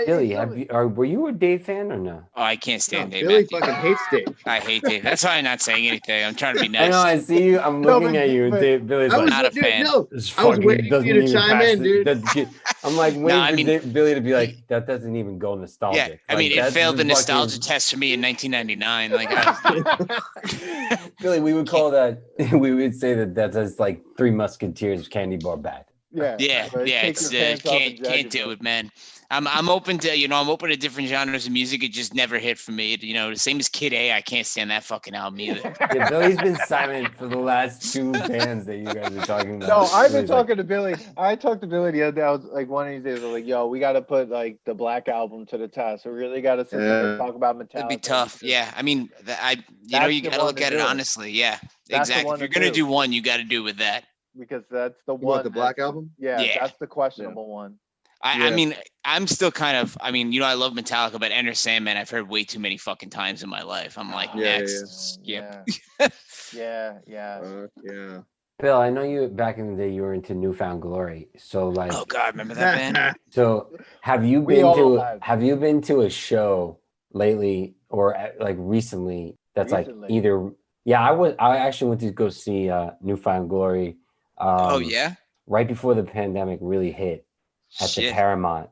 Billy, were you a Dave fan or no? Oh, I can't stand Dave Billy Matthews. fucking hates Dave. I hate Dave. That's why I'm not saying anything. I'm trying to be nice. I know. I see you. I'm looking at you, and Billy's like, not a fan. No, I was waiting for you to chime in, dude. I'm like waiting for Billy to be like, that doesn't even go nostalgic. Yeah, I mean, it failed the nostalgia test for me in 1999. Like, Billy, we would call that. We would say that's like Three Musketeers candy bar bad. Yeah. It's can't do it, man. I'm open to I'm open to different genres of music. It just never hit for me. The same as Kid A. I can't stand that fucking album either. Yeah, Billy's been silent for the last two bands that you guys are talking about. No, I've been talking to Billy. I talked to Billy the other day. I was like, one of these days, I was like, yo, we got to put like the Black Album to the test. We really got to sit there and talk about Metallica. It'd be tough. Yeah, I mean, you got to look at it honestly. Yeah, exactly. If you're gonna do one, you got to do with that. Because that's the one. What, the Black Album? Yeah, that's the questionable one. I mean, I'm still kind of, I love Metallica, but Enter Sandman, I've heard way too many fucking times in my life. I'm like, next. Yeah. Bill, I know you back in the day you were into Newfound Glory. So like, oh God, remember that band? So have you been to a show lately or like recently that's Recently. like either. Yeah, I actually went to go see Newfound Glory. Oh yeah. Right before the pandemic really hit at the Shit. Paramount.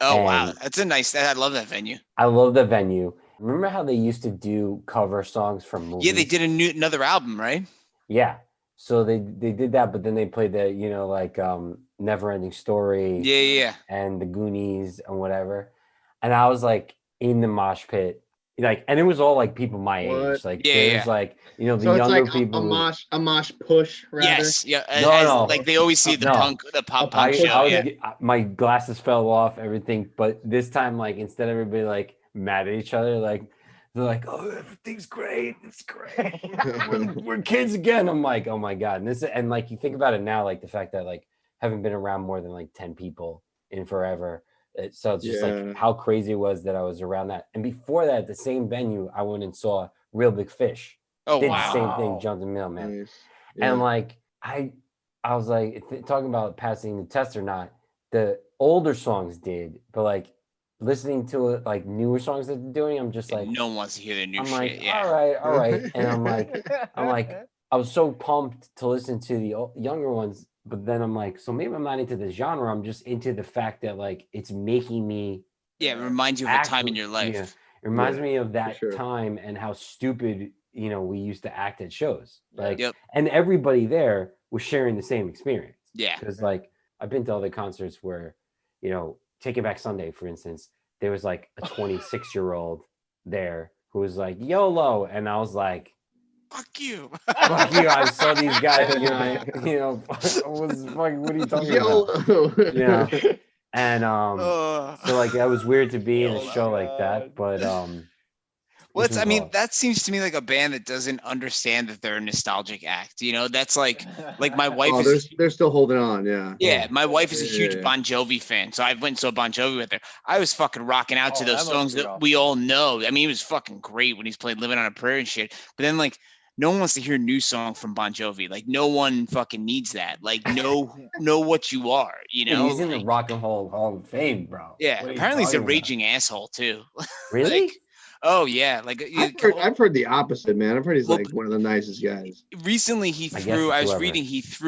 Oh And wow, that's a nice. I love that venue. I love the venue. Remember how they used to do cover songs from movies? Yeah, they did another album, right? Yeah. So they did that, but then they played the, like Never Ending Story Yeah. and the Goonies and whatever. And I was like in the mosh pit. Like, and it was all like people my What? age. Like Yeah, there's yeah. like, the So it's younger like people. a mosh push, rather. Yes, yeah. No. Like they always see the No. pop I punk show. was, Yeah. my glasses fell off, everything. But this time, like, instead of everybody like mad at each other, like they're like, "Oh, everything's great. It's great. we're kids again." I'm like, "Oh my god!" And like you think about it now, like the fact that like haven't been around more than like 10 people in forever. So it's just like how crazy it was that I was around that. And before that, at the same venue, I went and saw Real Big Fish. Oh Did wow. the same thing, jumped the mill, man. Nice. Yeah. And like I was like talking about passing the test or not. The older songs did, but like listening to it, like newer songs that they're doing, I'm just like, no one wants to hear the new I'm shit. like, Yeah. all right, and I'm like, I was so pumped to listen to the younger ones, but then I'm like, so maybe I'm not into the genre. I'm just into the fact that like it's making me. Yeah, it reminds you of a time in your life. Yeah, it reminds me of that sure. time and how stupid we used to act at shows. Like, Yep. and everybody there was sharing the same experience. Yeah. Because like I've been to other concerts where, Take It Back Sunday, for instance, there was like a 26-year-old there who was like YOLO, and I was like, Fuck you. fuck you. I saw these guys, what are you talking about? YOLO. And so like that was weird to be in a show like that, but well, I mean, that seems to me like a band that doesn't understand that they're a nostalgic act. That's like my wife they're still holding on. Yeah. Yeah, my wife is a huge Yeah. Bon Jovi fan, so I went and saw Bon Jovi with her. I was fucking rocking out to those songs that we all know. I mean, it was fucking great when he's played "Living on a Prayer" and shit. But then, like, no one wants to hear a new song from Bon Jovi. Like, no one fucking needs that. Like, know what you are. He's in the Rock and Roll Hall of Fame, bro. Yeah, apparently he's a raging asshole too. Really? Oh yeah, like I've heard the opposite, man. I've heard he's like one of the nicest guys. Recently, he threw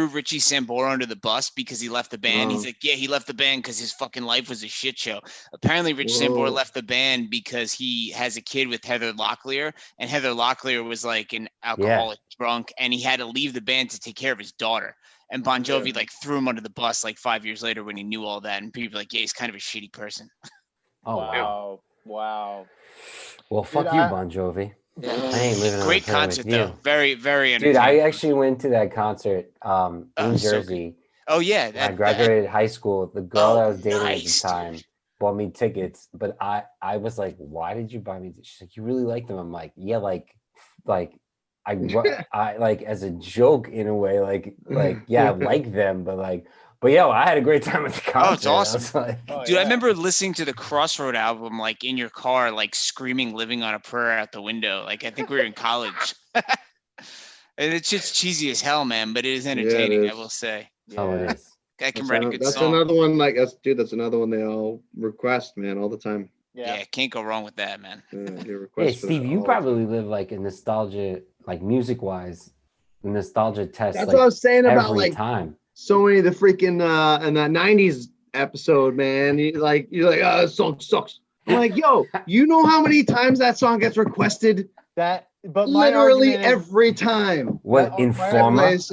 Richie Sambora under the bus because he left the band. He's like, yeah, he left the band because his fucking life was a shit show. Apparently, Richie Sambora left the band because he has a kid with Heather Locklear, and Heather Locklear was like an alcoholic drunk, and he had to leave the band to take care of his daughter. And Bon Jovi like threw him under the bus like 5 years later when he knew all that, and people were like, yeah, he's kind of a shitty person. Oh wow. Well, fuck you, Bon Jovi. I ain't living on Great concert though. Very, very entertaining. Dude, I actually went to that concert in Jersey. Oh yeah. I graduated high school. The girl I was dating at the time bought me tickets, but I was like, why did you buy me? She's like, you really like them? I'm like, yeah, like I like as a joke in a way, like yeah, I like them, but yeah, I had a great time at the concert. Oh, it's awesome. Like, dude, I remember listening to the Crossroad album, like in your car, like screaming Living on a Prayer out the window. Like, I think we were in college. And it's just cheesy as hell, man, but it is entertaining, I will say. Oh, it is. I can write a good that's song. Another one, that's another one they all request, man, all the time. Yeah, can't go wrong with that, man. Yeah, Steve, you probably live like a nostalgia, like music-wise, the nostalgia test. That's like, what I was saying about every like time. So many of the freaking in that 90s episode, man. You're like, oh, this song sucks. I'm like, yo, you know how many times that song gets requested? But literally every time. What Informa?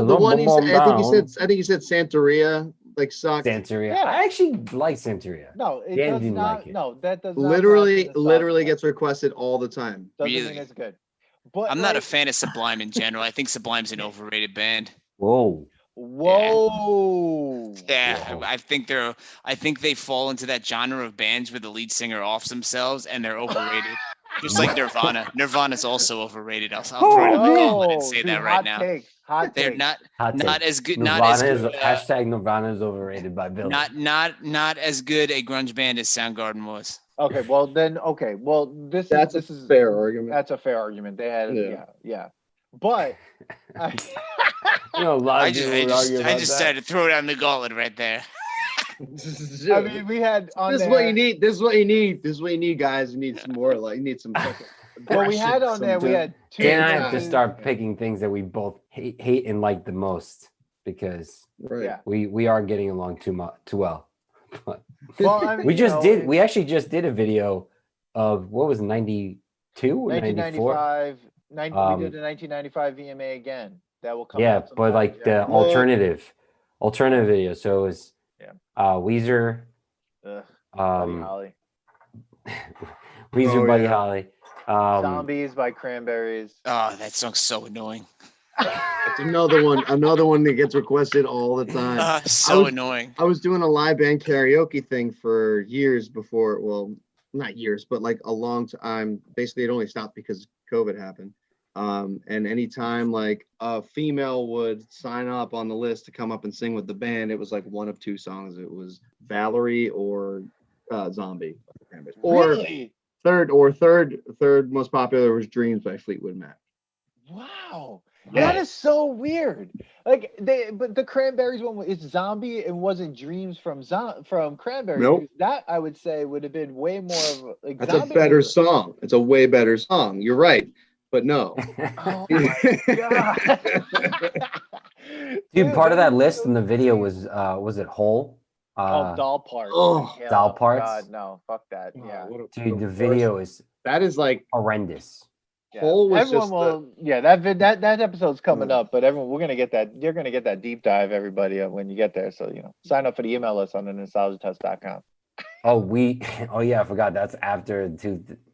The one he said, I think he said Santeria, like sucked. Santeria. Yeah. I actually like Santeria. No, it does not. Like it. No, that does not. Literally gets requested all the time. Doesn't think it's good. But I'm not a fan of Sublime in general. I think Sublime's an overrated band. Whoa. Yeah. I think they fall into that genre of bands where the lead singer offs themselves and they're overrated. Just like Nirvana. Nirvana's also overrated. I'll throw it in the gauntlet and say that right now. They're not as good. Hashtag Nirvana is overrated by Bill. Not as good a grunge band as Soundgarden was. Okay, well this is a fair argument. That's a fair argument. They had yeah. But I just had to throw it on the gauntlet right there. I mean, we had on This is there. what you need. This is what you need. This is what you need, guys. You need some more. Like, you need some. Fucking Well, we had on aggression, there. some- We had two. Dan and I have to verses. start picking things that we both hate and like the most because Right. Yeah. we are getting along too well. But Well, I mean, we you just know, did. We actually just did a video of what was it, 92 or 94? 1995. We did a 1995 VMA again. That will come. Yeah, out but sometime, like yeah. the alternative video. So it was Weezer, Ugh, Buddy um, Holly. Weezer, Oh, Buddy yeah. Holly. Zombies by Cranberries. Oh, that song's so annoying. That's another one that gets requested all the time. So annoying. I was doing a live band karaoke thing for years before, well, not years, but like a long time. Basically, it only stopped because COVID happened. And anytime like a female would sign up on the list to come up and sing with the band, it was like one of two songs. It was Valerie or Zombie. Or Really? third most popular was Dreams by Fleetwood Mac. Wow. Yeah. That is so weird. Like but the Cranberries one, it's Zombie and wasn't Dreams from Cranberries. Nope. That I would say would have been way more of like That's Zombie a better was- song. It's a way better song. You're right, but no. Oh my god. Dude, part of that list in the video was it Hole? Doll Parts. Oh, Yeah, Doll Parts? God, no, fuck that. Yeah. Dude, the video is That is like horrendous. Yeah. Hole was Everyone just will, yeah. That episode's coming up, but everyone, we're gonna get that. You're gonna get that deep dive, everybody, when you get there. So sign up for the email list on the nostalgiatest.com. Oh yeah, I forgot. That's after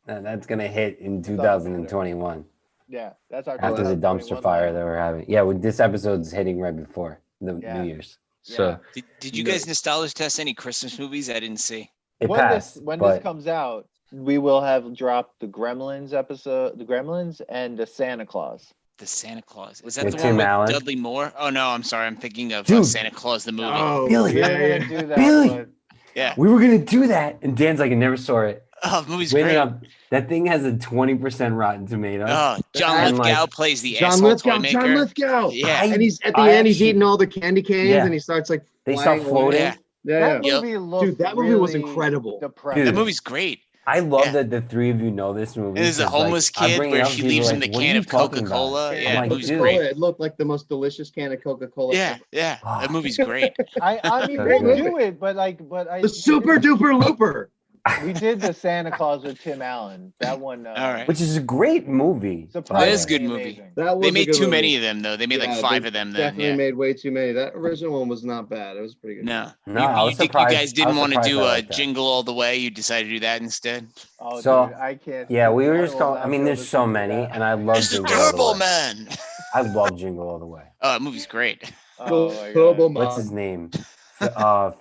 that's gonna hit in 2021 Yeah, that's our after the 2021 dumpster fire line. that we're having. Yeah, this episode's hitting right before the Yeah. New Year's. So Did you guys nostalgia test any Christmas movies? I didn't see. it when passed. this but comes out, we will have dropped the Gremlins episode, the Gremlins, and the Santa Claus. The Santa Claus. Is that With the Tim one with Allen. Dudley Moore? Oh no, I'm sorry. I'm thinking of Dude. Santa Claus the movie. oh, Billy. We yeah, were yeah. gonna do that, Billy! but Yeah. we were gonna do that, and Dan's like, I never saw it. Oh, the movie's We ended great. up that thing has a 20% Rotten Tomatoes. Oh, John And, Lithgow like, plays the John asshole toy Lithgow. maker. John Lithgow. Yeah. And he's at the I end. He's actually- eating all the candy canes, Yeah. and he starts like They start flying away. floating. Yeah. Yeah, that yeah. movie looked Dude, that movie was really incredible. depressing. That Dude. movie's great. I love Yeah. that the three of you know this movie. And there's a 'cause, like, homeless I kid bring it where up, she people are leaves him like, the "What are can you of talking about?" Coca-Cola. I'm Yeah, like, the movie's dude. great. It looked like the most delicious can of Coca-Cola. Yeah, ever. yeah. Ah. That movie's great. I mean, So we'll good. do it, but I The Super Duper Looper. we did the Santa Claus with Tim Allen. That one. All right. Which is a great movie. Surprisingly That is a good movie. amazing. That was They a made good too movie. many of them though. They made like Yeah, 5 they of them then. Definitely Yeah. made way too many. That original one was not bad. It was pretty good. No. No, I you was think you surprised- guys I was didn't want to surprised do I a liked that. Jingle All the Way? You decided to do that instead? Oh, So, dude, I can't. Yeah, we were I just will going. not I mean, be able there's to so do many, that. and I love It's the Jingle All the Turbo Way. Man. I love Jingle All the Way. Oh, that movie's great. Oh my Turbo God. What's his name?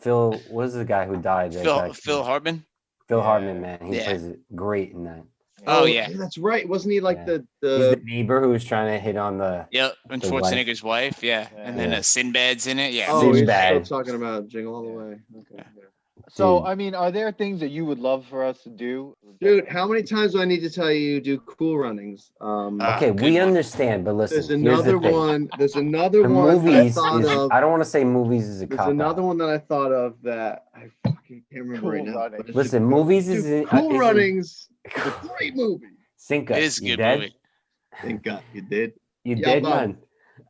Phil. What is the guy who died? That guy- Phil Hartman. Phil Yeah. Hartman, man, he Yeah. plays it great in that. Oh, yeah. That's right. Wasn't he like Yeah. the He's the neighbor who was trying to hit on the. Yep, and The wife. Schwarzenegger's wife. Yeah, and then Yeah. Sinbad's in it. Yeah. Oh, we're Sinbad. still talking about Jingle All the Way. Okay. Yeah. So, Dude. I mean, are there things that you would love for us to do? Dude, how many times do I need to tell you do Cool Runnings? Okay, good we one. understand, but listen. There's here's another the thing. one. There's another The one that I movies thought is. of. I don't want to say movies is a There's cop another out. one that I thought of that I fucking can't remember Cool right now. Runnings. but it's Listen, just- movies Dude, is Cool Runnings is a great movie. Sink us. It is a You good dead? movie. Thank God you did. You Yeah, dead, man.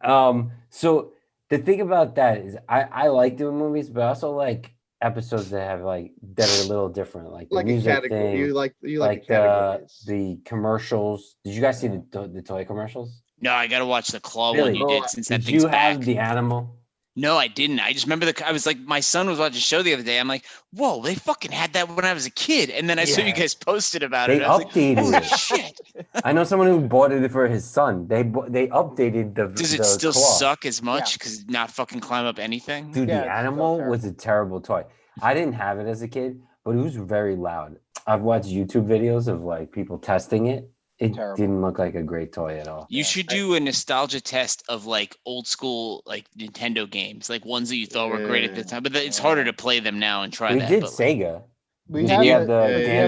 man. So the thing about that is, I like doing movies, but I also like episodes that have that are a little different, like the Like a music category. thing, You like like the categories. the commercials. Did you guys see the toy commercials? No, I gotta watch the Claw Really? one you Oh, did since that Did thing's you have back. the animal? No, I didn't. I just remember I was like, my son was watching a show the other day. I'm like, whoa, they fucking had that when I was a kid. And then I saw you Yeah. guys posted about They it. I was like, updated holy it. shit. I know someone who bought it for his son. They updated the. Does it the still claw. suck as much? Because not fucking climb up anything? Dude, Yeah, the it's so animal terrible. was a terrible toy. I didn't have it as a kid, but it was very loud. I've watched YouTube videos of people testing it. It Terrible. didn't look like a great toy at all. You should do a nostalgia test of old school Nintendo games, like ones that you thought were great at the Yeah. time. But it's harder to play them now and try We that. did but, Sega. We We have had it- the yeah, yeah.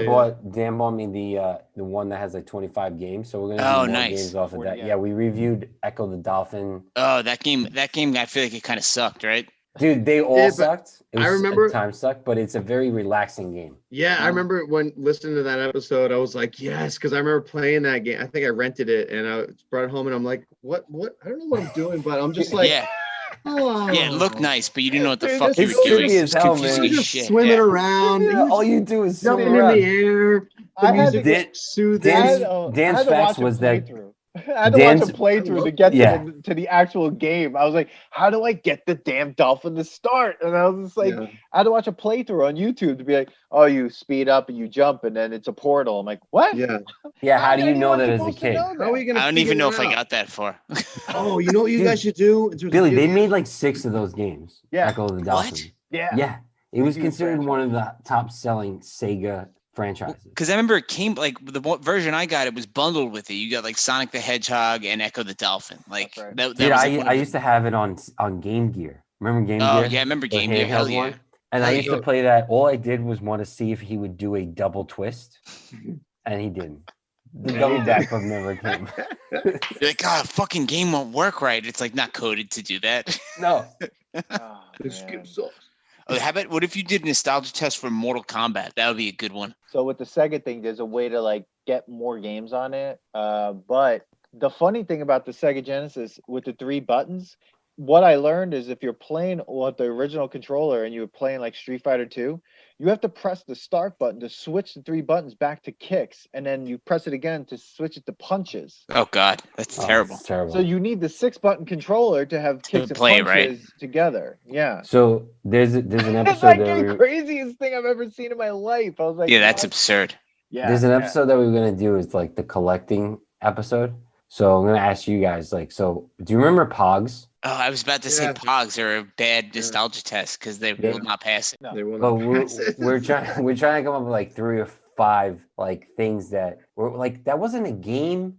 Dan bought me the one that has 25 games, so we're gonna Oh, do more nice. games off of 40, that. yeah. Yeah, we reviewed Echo the Dolphin. Oh, that game, I feel like it kind of sucked, right? Dude, they all Yeah, but sucked. It was I remember- time sucked, but it's a very relaxing game. Yeah, I remember when listening to that episode, I was like, yes, because I remember playing that game. I think I rented it and I brought it home and I'm like, what? I don't know what I'm doing, but I'm just like, Yeah. oh. Yeah, it looked nice, but you didn't know what the Dude, fuck this you were is doing. trippy as hell, Confusing man. as Just shit. swimming Yeah. around. Yeah, all you do is swim Jumping in around. the air. The I had music to was Dan- soothing. Dan's- I Dan's had to facts watch a was that- playthrough. I had to watch a Dan's- playthrough to get Yeah. to the actual game. I was like, how do I get the damn dolphin to start? And I was just like, Yeah. I had to watch a playthrough on YouTube to be like, oh, you speed up and you jump and then it's a portal. I'm like, what? Yeah. Yeah, how do you am know I that as a supposed to kid? know How are that? we gonna? I don't even figure know it if I out? got that far. Oh, you know what you Dude, guys should do? In terms of Billy, video they games? made like 6 of those games. Yeah. Echo of the What? Dolphin. Yeah. Yeah. It was Huge considered one of franchise. the top selling Sega franchises. Because I remember it came like the version I got, it was bundled with it. You got like Sonic the Hedgehog and Echo the Dolphin. Like That's right. that Dude, was I, like one I of used to have it on Game Gear. Remember Game Oh Gear? yeah, I remember The Game Gear. Hell handheld yeah. one? And I Hell used yeah. to play that. All I did was want to see if he would do a double twist, and he didn't. The double backflip never came. You're like, God, fucking game won't work right. It's like not coded to do that. No. Oh, This man. game sucks. Oh, how about what if you did a nostalgia test for Mortal Kombat? That would be a good one. So with the Sega thing, there's a way to like get more games on it. But the funny thing about the Sega Genesis with the 3 buttons, what I learned is if you're playing with the original controller and you're playing like Street Fighter 2, you have to press the start button to switch the 3 buttons back to kicks, and then you press it again to switch it to punches. Oh God, that's Oh, terrible. it's terrible. So you need the 6-button controller to have kicks and play it punches right. together. Yeah. So there's an It's episode like that the craziest thing I've ever seen in my life. I was like, Yeah, that's what? absurd. Yeah. there's an yeah. episode that we were gonna do is like the collecting episode. So I'm gonna ask you guys, like, so do you remember Pogs? Oh, I was about to say Yeah. Pogs are a bad nostalgia test because they Yeah. will not pass it. No. They will But not we're, pass it. we're trying to come up with like 3 or 5 like things that were like that wasn't a game,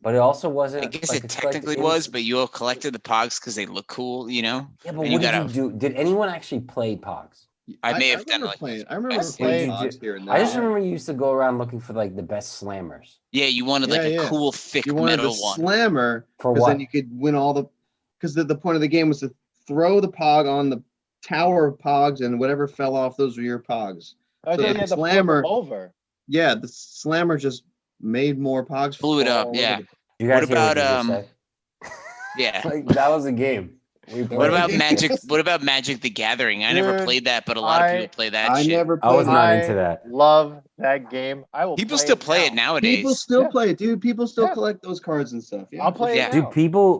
but it also wasn't. I guess like, it a technically collectible- was, but you all collected the Pogs because they look cool, you know? Yeah, but and what you did gotta- you do? Did anyone actually play Pogs? I may have done remember like playing. I remember see. playing What did Pogs you here and I just there. remember you used to go around looking for like the best slammers. Yeah, you wanted like Yeah, a yeah. cool thick You wanted the metal one. slammer For because what? then you could win all the. Because the point of the game was to throw the Pog on the tower of Pogs, and whatever fell off, those were your Pogs. I So thought you the had to flip slammer- them over. Yeah, the slammer just made more Pogs. Blew it fall up, all over yeah. the- You guys What hear what about, you just Yeah. said? Like that was a game. We What played. about Yeah. Magic? What about Magic the Gathering? I never Dude, played that, but a lot of I- people play that I shit. never I played. was not into that. Love that game. I will. People still play it now. nowadays. People still Yeah. play it, dude. People still Yeah. collect those cards and stuff. Yeah, I'll play Yeah. it now. Dude,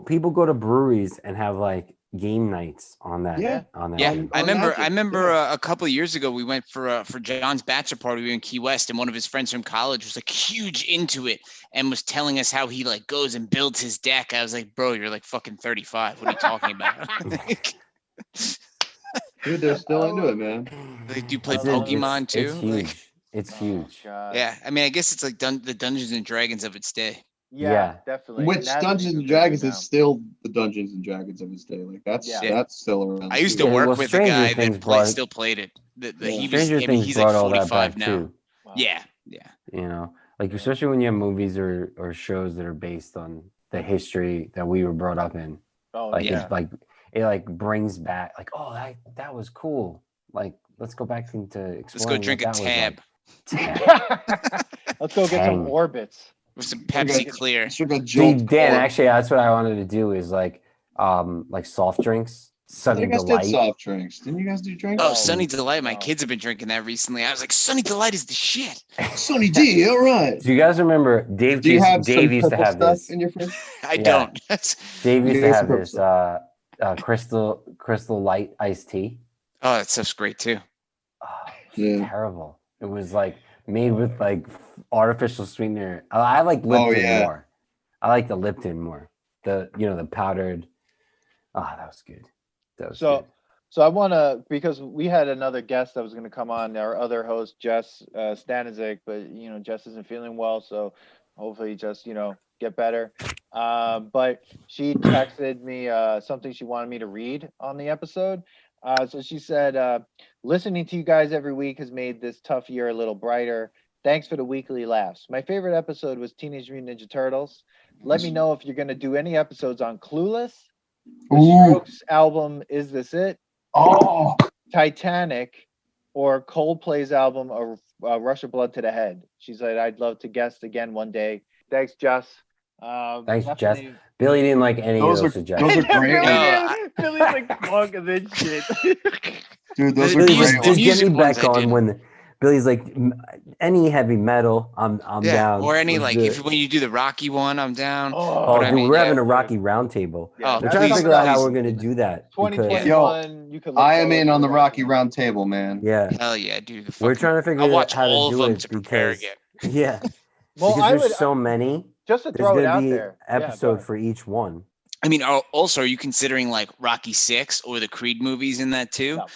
people go to breweries and have like game nights on that. Yeah. On that. Yeah, game. I on remember. Magic, I remember yeah. a couple of years ago we went for John's bachelor party. We were in Key West, and one of his friends from college was like huge into it and was telling us how he like goes and builds his deck. I was like, bro, you're like fucking 35. What are you talking about? dude, they're still into it, man. Like, do you play It's- Pokemon it's too? huge. Like, It's Oh, huge. God. yeah, I mean, I guess it's like the Dungeons and Dragons of its day. Yeah, Yeah. definitely. Which And that's Dungeons even and Dragons bigger is still the Dungeons and Dragons of its day. Like that's Yeah. that's still around. I used too. to Yeah, work well, with a Stranger guy Things that brought- still played it. Yeah. Stranger Things he's brought like all that 45 back now. too. Wow. Yeah. You know, like especially when you have movies or shows that are based on the history that we were brought up in. Oh, Like yeah. it like brings back like, oh, that was cool. Like let's go back into exploring. Let's go what drink a that was tab like. Tab. Let's go get some Tang. orbits. with some Pepsi Clear. Sure got See, Jolt Dan, Cola. actually, that's what I wanted to do is like soft drinks, Sunny You guys did Delight. soft drinks. Didn't you guys do drinks? Oh, No. Sunny Delight. My No. kids have been drinking that recently. I was like, Sunny Delight is the shit. Sunny D, all right. Do you guys remember Dave? Do you have Dave some used to purple have stuff this. in your fridge? I Yeah. don't. That's Dave used You to guys have have this crystal light iced tea. oh, that stuff's great too. Oh, it was Yeah. terrible. It was like made with like artificial sweetener. I like Lipton yeah. more. I like the Lipton more. The powdered. Ah, that was good. That was So, good. so I want to, because we had another guest that was going to come on, our other host, Jess Stanizik, but Jess isn't feeling well, so hopefully just get better. But she texted me something she wanted me to read on the episode. So she said, listening to you guys every week has made this tough year a little brighter. Thanks for the weekly laughs. My favorite episode was Teenage Mutant Ninja Turtles. Let me know if you're going to do any episodes on Clueless, the Ooh. Strokes album, Is This It? Oh, Titanic or Coldplay's album Rush of Blood to the Head. She's like, I'd love to guest again one day. Thanks, Jess. Thanks, Jess. Definitely- Billy didn't like any Those of are- those suggestions. those are great. Billy's like, fuck this shit. dude, those The are Billy, music- great just ones. get music me ones back I on didn't. when Billy's like any heavy metal. I'm Yeah, down. or any Let's like do if it. when you do the Rocky one, I'm down. Oh, I dude, mean, we're yeah, having a dude. Rocky roundtable. Yeah, Oh, We're that's trying to please, figure out how please. we're gonna do that. because- 2021. You could. Look I am forward in to on the that. Rocky Round Table, man. Yeah, Hell yeah, dude. The we're fucking- trying to figure I'll out watch how all to of do them it to prepare because again. yeah, Well, because I there's would so many. just to There's throw it gonna out be there. episode for each one. I mean, also, are you considering like Rocky 6 or the Creed movies in that too? No.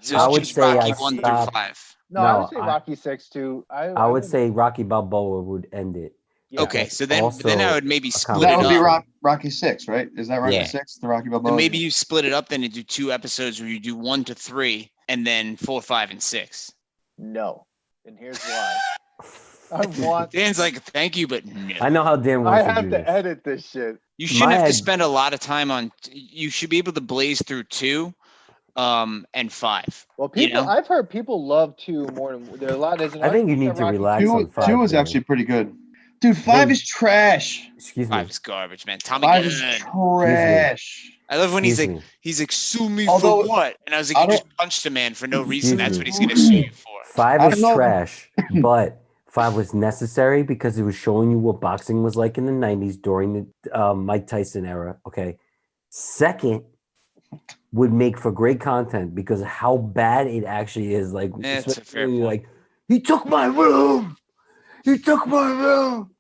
So I it's would just say Rocky I 1 through stopped- 5. No, I would No, say Rocky 6 too. I would say Rocky Balboa would end it. yeah. Okay, so then Also I would maybe a split That it would be up. Rocky 6, right? Is that Rocky Yeah. 6? The Rocky Balboa? Then maybe you split it up then and do 2 episodes where you do 1 to 3 and then 4, 5, and 6. No, and here's why. I want. Dan's like, thank you, but no. I know how Dan I wants to have do to this. edit this shit. You shouldn't My have to ad- spend a lot of time on. You should be able to blaze through 2, and 5. Well, You people, know? I've heard people love 2 more than there are a lot. There's an I think you argument need that to Rocky relax Two, on 5. two is Billy. actually pretty good. Dude, 5 Hey. is trash. Excuse me. 5 is garbage, man. Tommy 5 is Gunn. trash. I love when Excuse he's me. like, sue me Although, for what? And I was like, I you just don't- punched a man for no Excuse reason. That's me. what he's gonna sue you for. 5 I is don't know. trash, but 5 was necessary because it was showing you what boxing was like in the 90s during the Mike Tyson era. Okay. Second, would make for great content because of how bad it actually is. Like, Yeah, it's a fair especially point. like, he took my room. He took my room.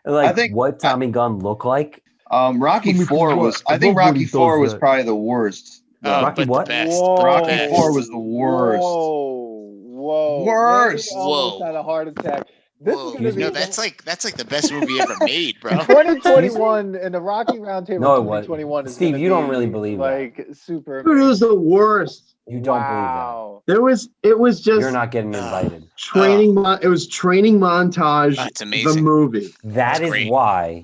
And like, I think- what Tommy Gunn looked like. Rocky Let me 4 see was. what- I think nobody Rocky 4 does was that. probably the worst. Rocky But what? the best. Whoa. Rocky Best. 4 was the worst. Whoa. Worst. Manny almost Whoa. had a heart attack. This Whoa, is gonna be no, that's like the best movie ever made, bro. 2021 and the Rocky Roundtable. No, it wasn't. 2021 is Steve, gonna you don't be, really believe that. like super. Dude, it was the worst. You don't wow. It was believe that. just You're not getting invited. training. It was training montage. That's The amazing. movie. That is great. why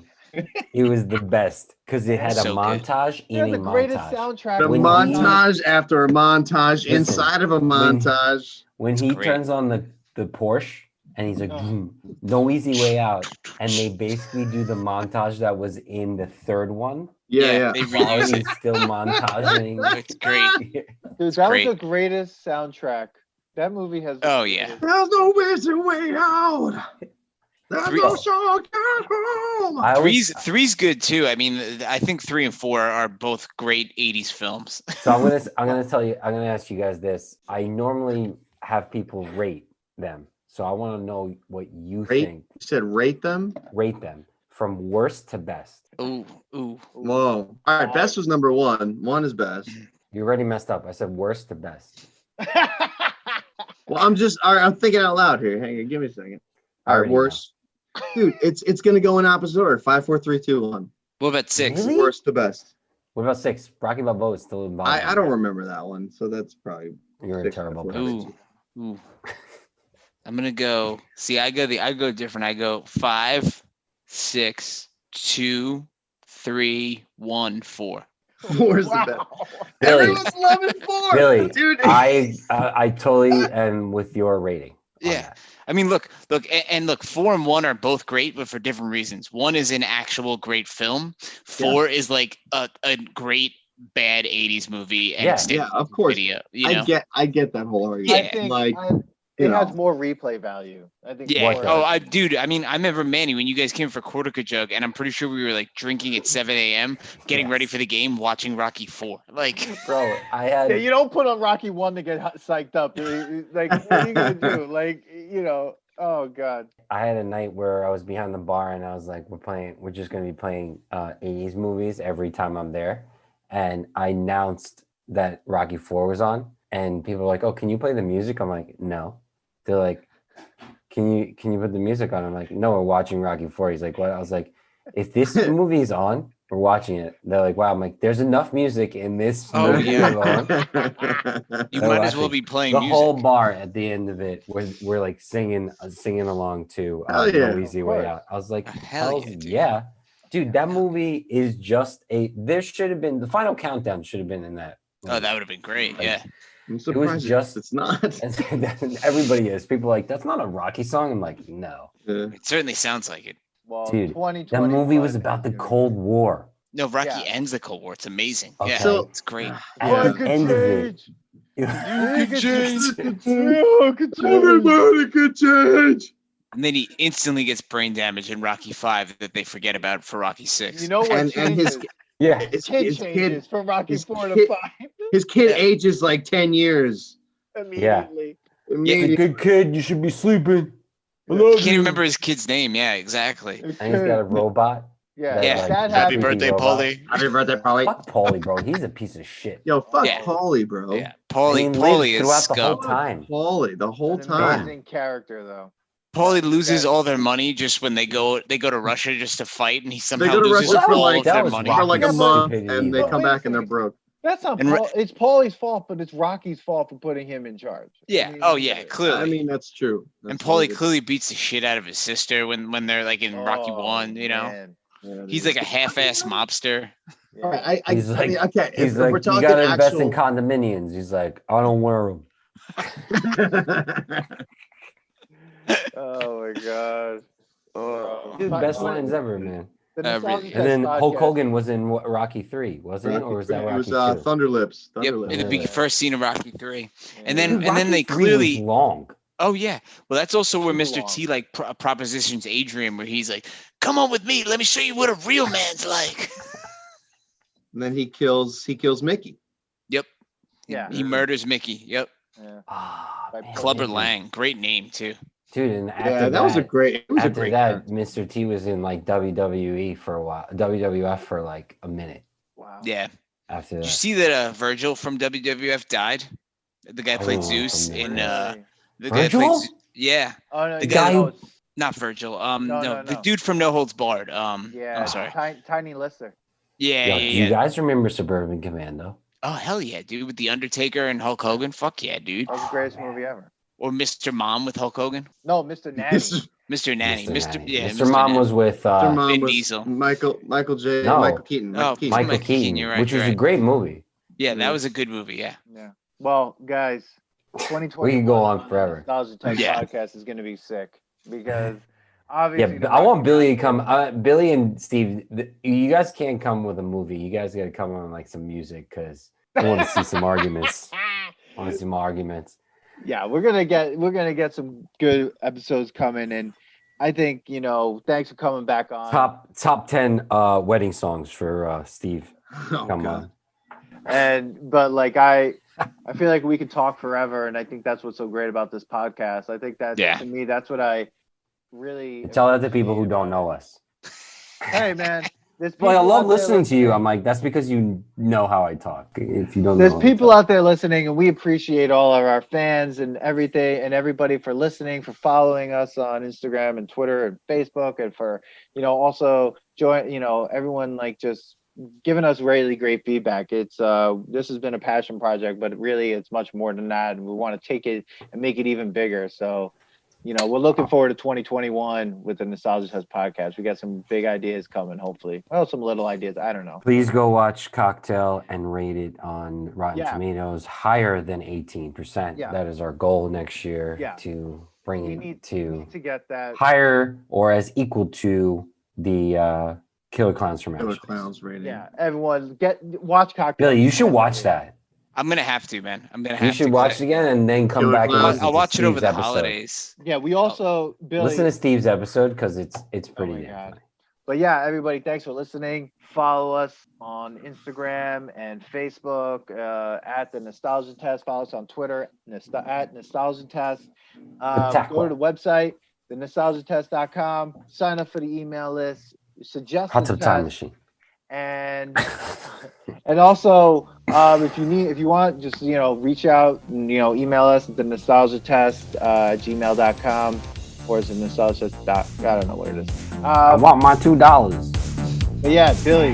it was the best because it had a So good. montage Yeah, in the a greatest montage. soundtrack. The When montage after a montage Listen, inside of a montage. When It's he great. turns on the Porsche and he's like, no easy way out, and they basically do the montage that was in the third one. Yeah. They While reuse it. he's still montaging. It's great. Dude, that great. was the greatest soundtrack. That movie has. Oh, yeah. There's no easy way out. There's Three- no shortcut home. I always, Three's good too. I mean, I think 3 and 4 are both great 80s films. so I'm gonna ask you guys this. I normally have people rate them, so I want to know what you Rate? think. You said rate them? Rate them from worst to best. Ooh. Whoa. All right, best was number 1. 1 is best. You already messed up. I said worst to best. Well, I'm thinking out loud here. Hang on, give me a second. I All right, already know. worst. Dude, it's gonna go in opposite order. 5, 4, 3, 2, 1. What about 6? Really? Worst to best. What about 6? Rocky Balboa is still involved. I don't remember that one, so that's probably You're a 6, terrible 4, person. 3, Ooh. I'm gonna go. See, I go different. I go 5, 6, 2, 3, 1, 4. 2. 4 is the best. Billy, Everyone's loving 4. Billy, Dude, I totally am with your rating. on Yeah. that. I mean, look, and look. 4 and 1 are both great, but for different reasons. 1 is an actual great film. 4 is like a great bad 80s movie and Yeah. extended Yeah, of course. video. You know? I get that whole argument. I think like, it you has know. more replay value. I think. Yeah. What more- does? Dude. I mean, I remember Manny when you guys came for Cortica Jug, and I'm pretty sure we were like drinking at 7 a.m., getting ready for the game, watching Rocky 4. Like, Bro, I had Yeah, you don't put on Rocky 1 to get psyched up. Like, what are you gonna do? Like, oh god. I had a night where I was behind the bar and I was like, we're just gonna be playing 80s movies every time I'm there. And I announced that Rocky 4 was on, and people were like, oh, can you play the music? I'm like, no. They're like, can you put the music on? I'm like, no, we're watching Rocky 4. He's like, what? I was like, if this movie is on, we're watching it. They're like, wow. I'm like, there's enough music in this Oh, movie yeah. alone. you No, might as well actually, be playing The music. whole bar at the end of it, we're like singing along to Hell yeah, No Easy of Way course. Out. I was like, Hell hell yeah, dude. yeah. Dude, that movie is just there should have been the final countdown should have been in that Oh, that would have been great. Like, Yeah. I'm surprised just- it's not. And everybody is. People are like, that's not a Rocky song. I'm like, no. Yeah. It certainly sounds like it. Well, Dude, 2020. That movie was about the Cold War. No, Rocky Yeah. ends the Cold War. It's amazing. Okay. Yeah, So- it's great. At What the could end of it, change? you- You could change. You could change. Everybody could change. And then he instantly gets brain damage in Rocky 5 that they forget about for Rocky 6. You know what And changes? his yeah. his, Kid his changes kid from Rocky his 4 to kid- 5 his kid ages like 10 years. immediately. He's a Immediately. good kid. You should be sleeping. I Yeah. love Can't you. remember his kid's name. Yeah, exactly. It And he's got a could. robot. Yeah, Yeah. if that Happy happened. birthday, robot. Paulie. Happy birthday, Paulie. Fuck Paulie, bro. He's a piece of shit. Yo, fuck Yeah. Paulie, bro. Yeah, And he Paulie lives is throughout the whole scum. time. Paulie, the whole An time. amazing character, though. Paulie loses Yeah. all their money just when they go to Russia just to fight, and he somehow go to loses Russia for all like- of that their was money. For like Yeah, a but- month, Stupidity, and they but come wait a back and they're second. broke. That's not And Paul. It's Paulie's fault, but it's Rocky's fault for putting him in charge. Yeah. I mean, Oh yeah. Clearly. I mean, that's true. and That's Paulie really clearly beats the shit out of his sister when they're like in Rocky oh, 1. You know, man. good. Yeah, he's dude. like a half-ass mobster. Yeah. All right, I He's mean, like- okay. He's if like, we're you talking gotta invest in actual, condominiums. He's like, I don't wear them. Oh my god. Oh. His best lines ever, man. The Really. Nostalgia And Test then Hulk podcast- Hogan was in Rocky 3, wasn't it? Or was that it Rocky was 2? Thunderlips. Yep, Thunderlips. in the big Yeah. first scene of Rocky 3. And Yeah. then Dude, and then Rocky they 3 was clearly long. Oh yeah. Well, that's also where Super Mr. long. T like propositions Adrian, where he's like, "Come on with me. Let me show you what a real man's like." And then he kills Mickey. Yep. Yeah. He murders Mickey. Yep. Yeah. Ah, Like man, Clubber dude. Lang. Great name too. Dude, and after Yeah, that was a great. It was a after great. that, character. Mr. T was in like WWE for a while, WWF for like a minute. Wow. Yeah. After Did you that, see that Virgil from WWF died? The guy played Oh, Zeus from in Really? the guy played Virgil? Yeah, Oh no, the yeah, guy no, who- it's- not Virgil. No, The no. dude from No Holds Barred. yeah. I'm sorry. Tiny Lister. Yeah, Yo, yeah, do yeah. you guys remember Suburban Commando? Oh hell yeah, dude! With the Undertaker and Hulk Hogan. Fuck yeah, dude. That was the greatest movie ever. Or Mr. Mom with Hulk Hogan. No, Mr. Nanny. Mr. Nanny. Mr. Nanny. Yeah. Mr. Mom Nanny. was with Mr. Mom Vin was Diesel. Michael J. No. Michael Keaton. Oh, Keaton. Michael Michael Keaton, Keaton, you're right, which you're was a right. great movie. Yeah, that was a good movie. Yeah. Yeah. Well, guys, 2020. We can go on forever. Nostalgia Tech Yeah. podcast is going to be sick because Yeah, obviously. but I want Billy to come. Billy and Steve, you guys can't come with a movie. You guys got to come on like some music because I want to see some arguments. I want to see some arguments. Yeah, we're gonna get some good episodes coming, and I think thanks for coming back on. Top 10 wedding songs for Steve. Oh, Come God. on. But like I feel like we could talk forever, and I think that's what's so great about this podcast. I think that Yeah. to me, that's what I really Tell that to people who don't know us. Hey man, there's Like, I people love out there listening to you. I'm like, that's because you know how I talk. If you don't There's know people out there listening, and we appreciate all of our fans and everything, and everybody for listening, for following us on Instagram and Twitter and Facebook, and for also join everyone like just giving us really great feedback. It's this has been a passion project, but really it's much more than that, and we want to take it and make it even bigger. So we're looking forward to 2021 with the Nostalgia Test podcast. We got some big ideas coming, hopefully. Well, some little ideas. I don't know. Please go watch Cocktail and rate it on Rotten Yeah. Tomatoes higher than 18%. Yeah. That is our goal next year Yeah. to bring We it need to to get that. higher or as equal to the Killer Clowns from Killer Outer Space. Clowns rating. Yeah, everyone watch Cocktail. Billy, you should watch that. I'm gonna have to, man. I'm gonna have You to. should watch it again and then come Killer back and Clowns. listen I'll to watch it over Steve's the episode. holidays. Yeah, we also Billy. Listen to Steve's episode because it's pretty my damn God. funny. But yeah, everybody, thanks for listening. Follow us on Instagram and Facebook at the Nostalgia Test. Follow us on Twitter at Nostalgia Test. Go to the website, thenostalgiatest.com. Sign up for the email list. Suggest Hot the Tub Time test. Machine. And also if you want, just reach out and email us at the nostalgiatest gmail.com, or is it nostalgia I don't know what it is. I want my $2. But yeah, Billy,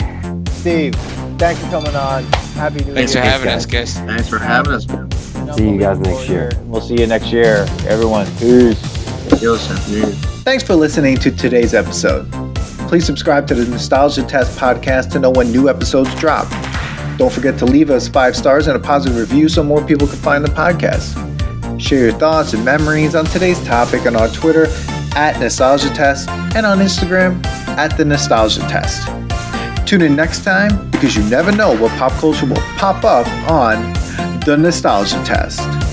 Steve, thanks for coming on. Happy New Thanks for Year. having us, guys. Thanks for having us, man. See you guys next year. We'll see you next year, everyone. Peace. Yo, Chef New Year. Thanks for listening to today's episode. Please subscribe to the Nostalgia Test podcast to know when new episodes drop. Don't forget to leave us 5 stars and a positive review so more people can find the podcast. Share your thoughts and memories on today's topic on our Twitter at Nostalgia Test and on Instagram at The Nostalgia Test. Tune in next time because you never know what pop culture will pop up on The Nostalgia Test.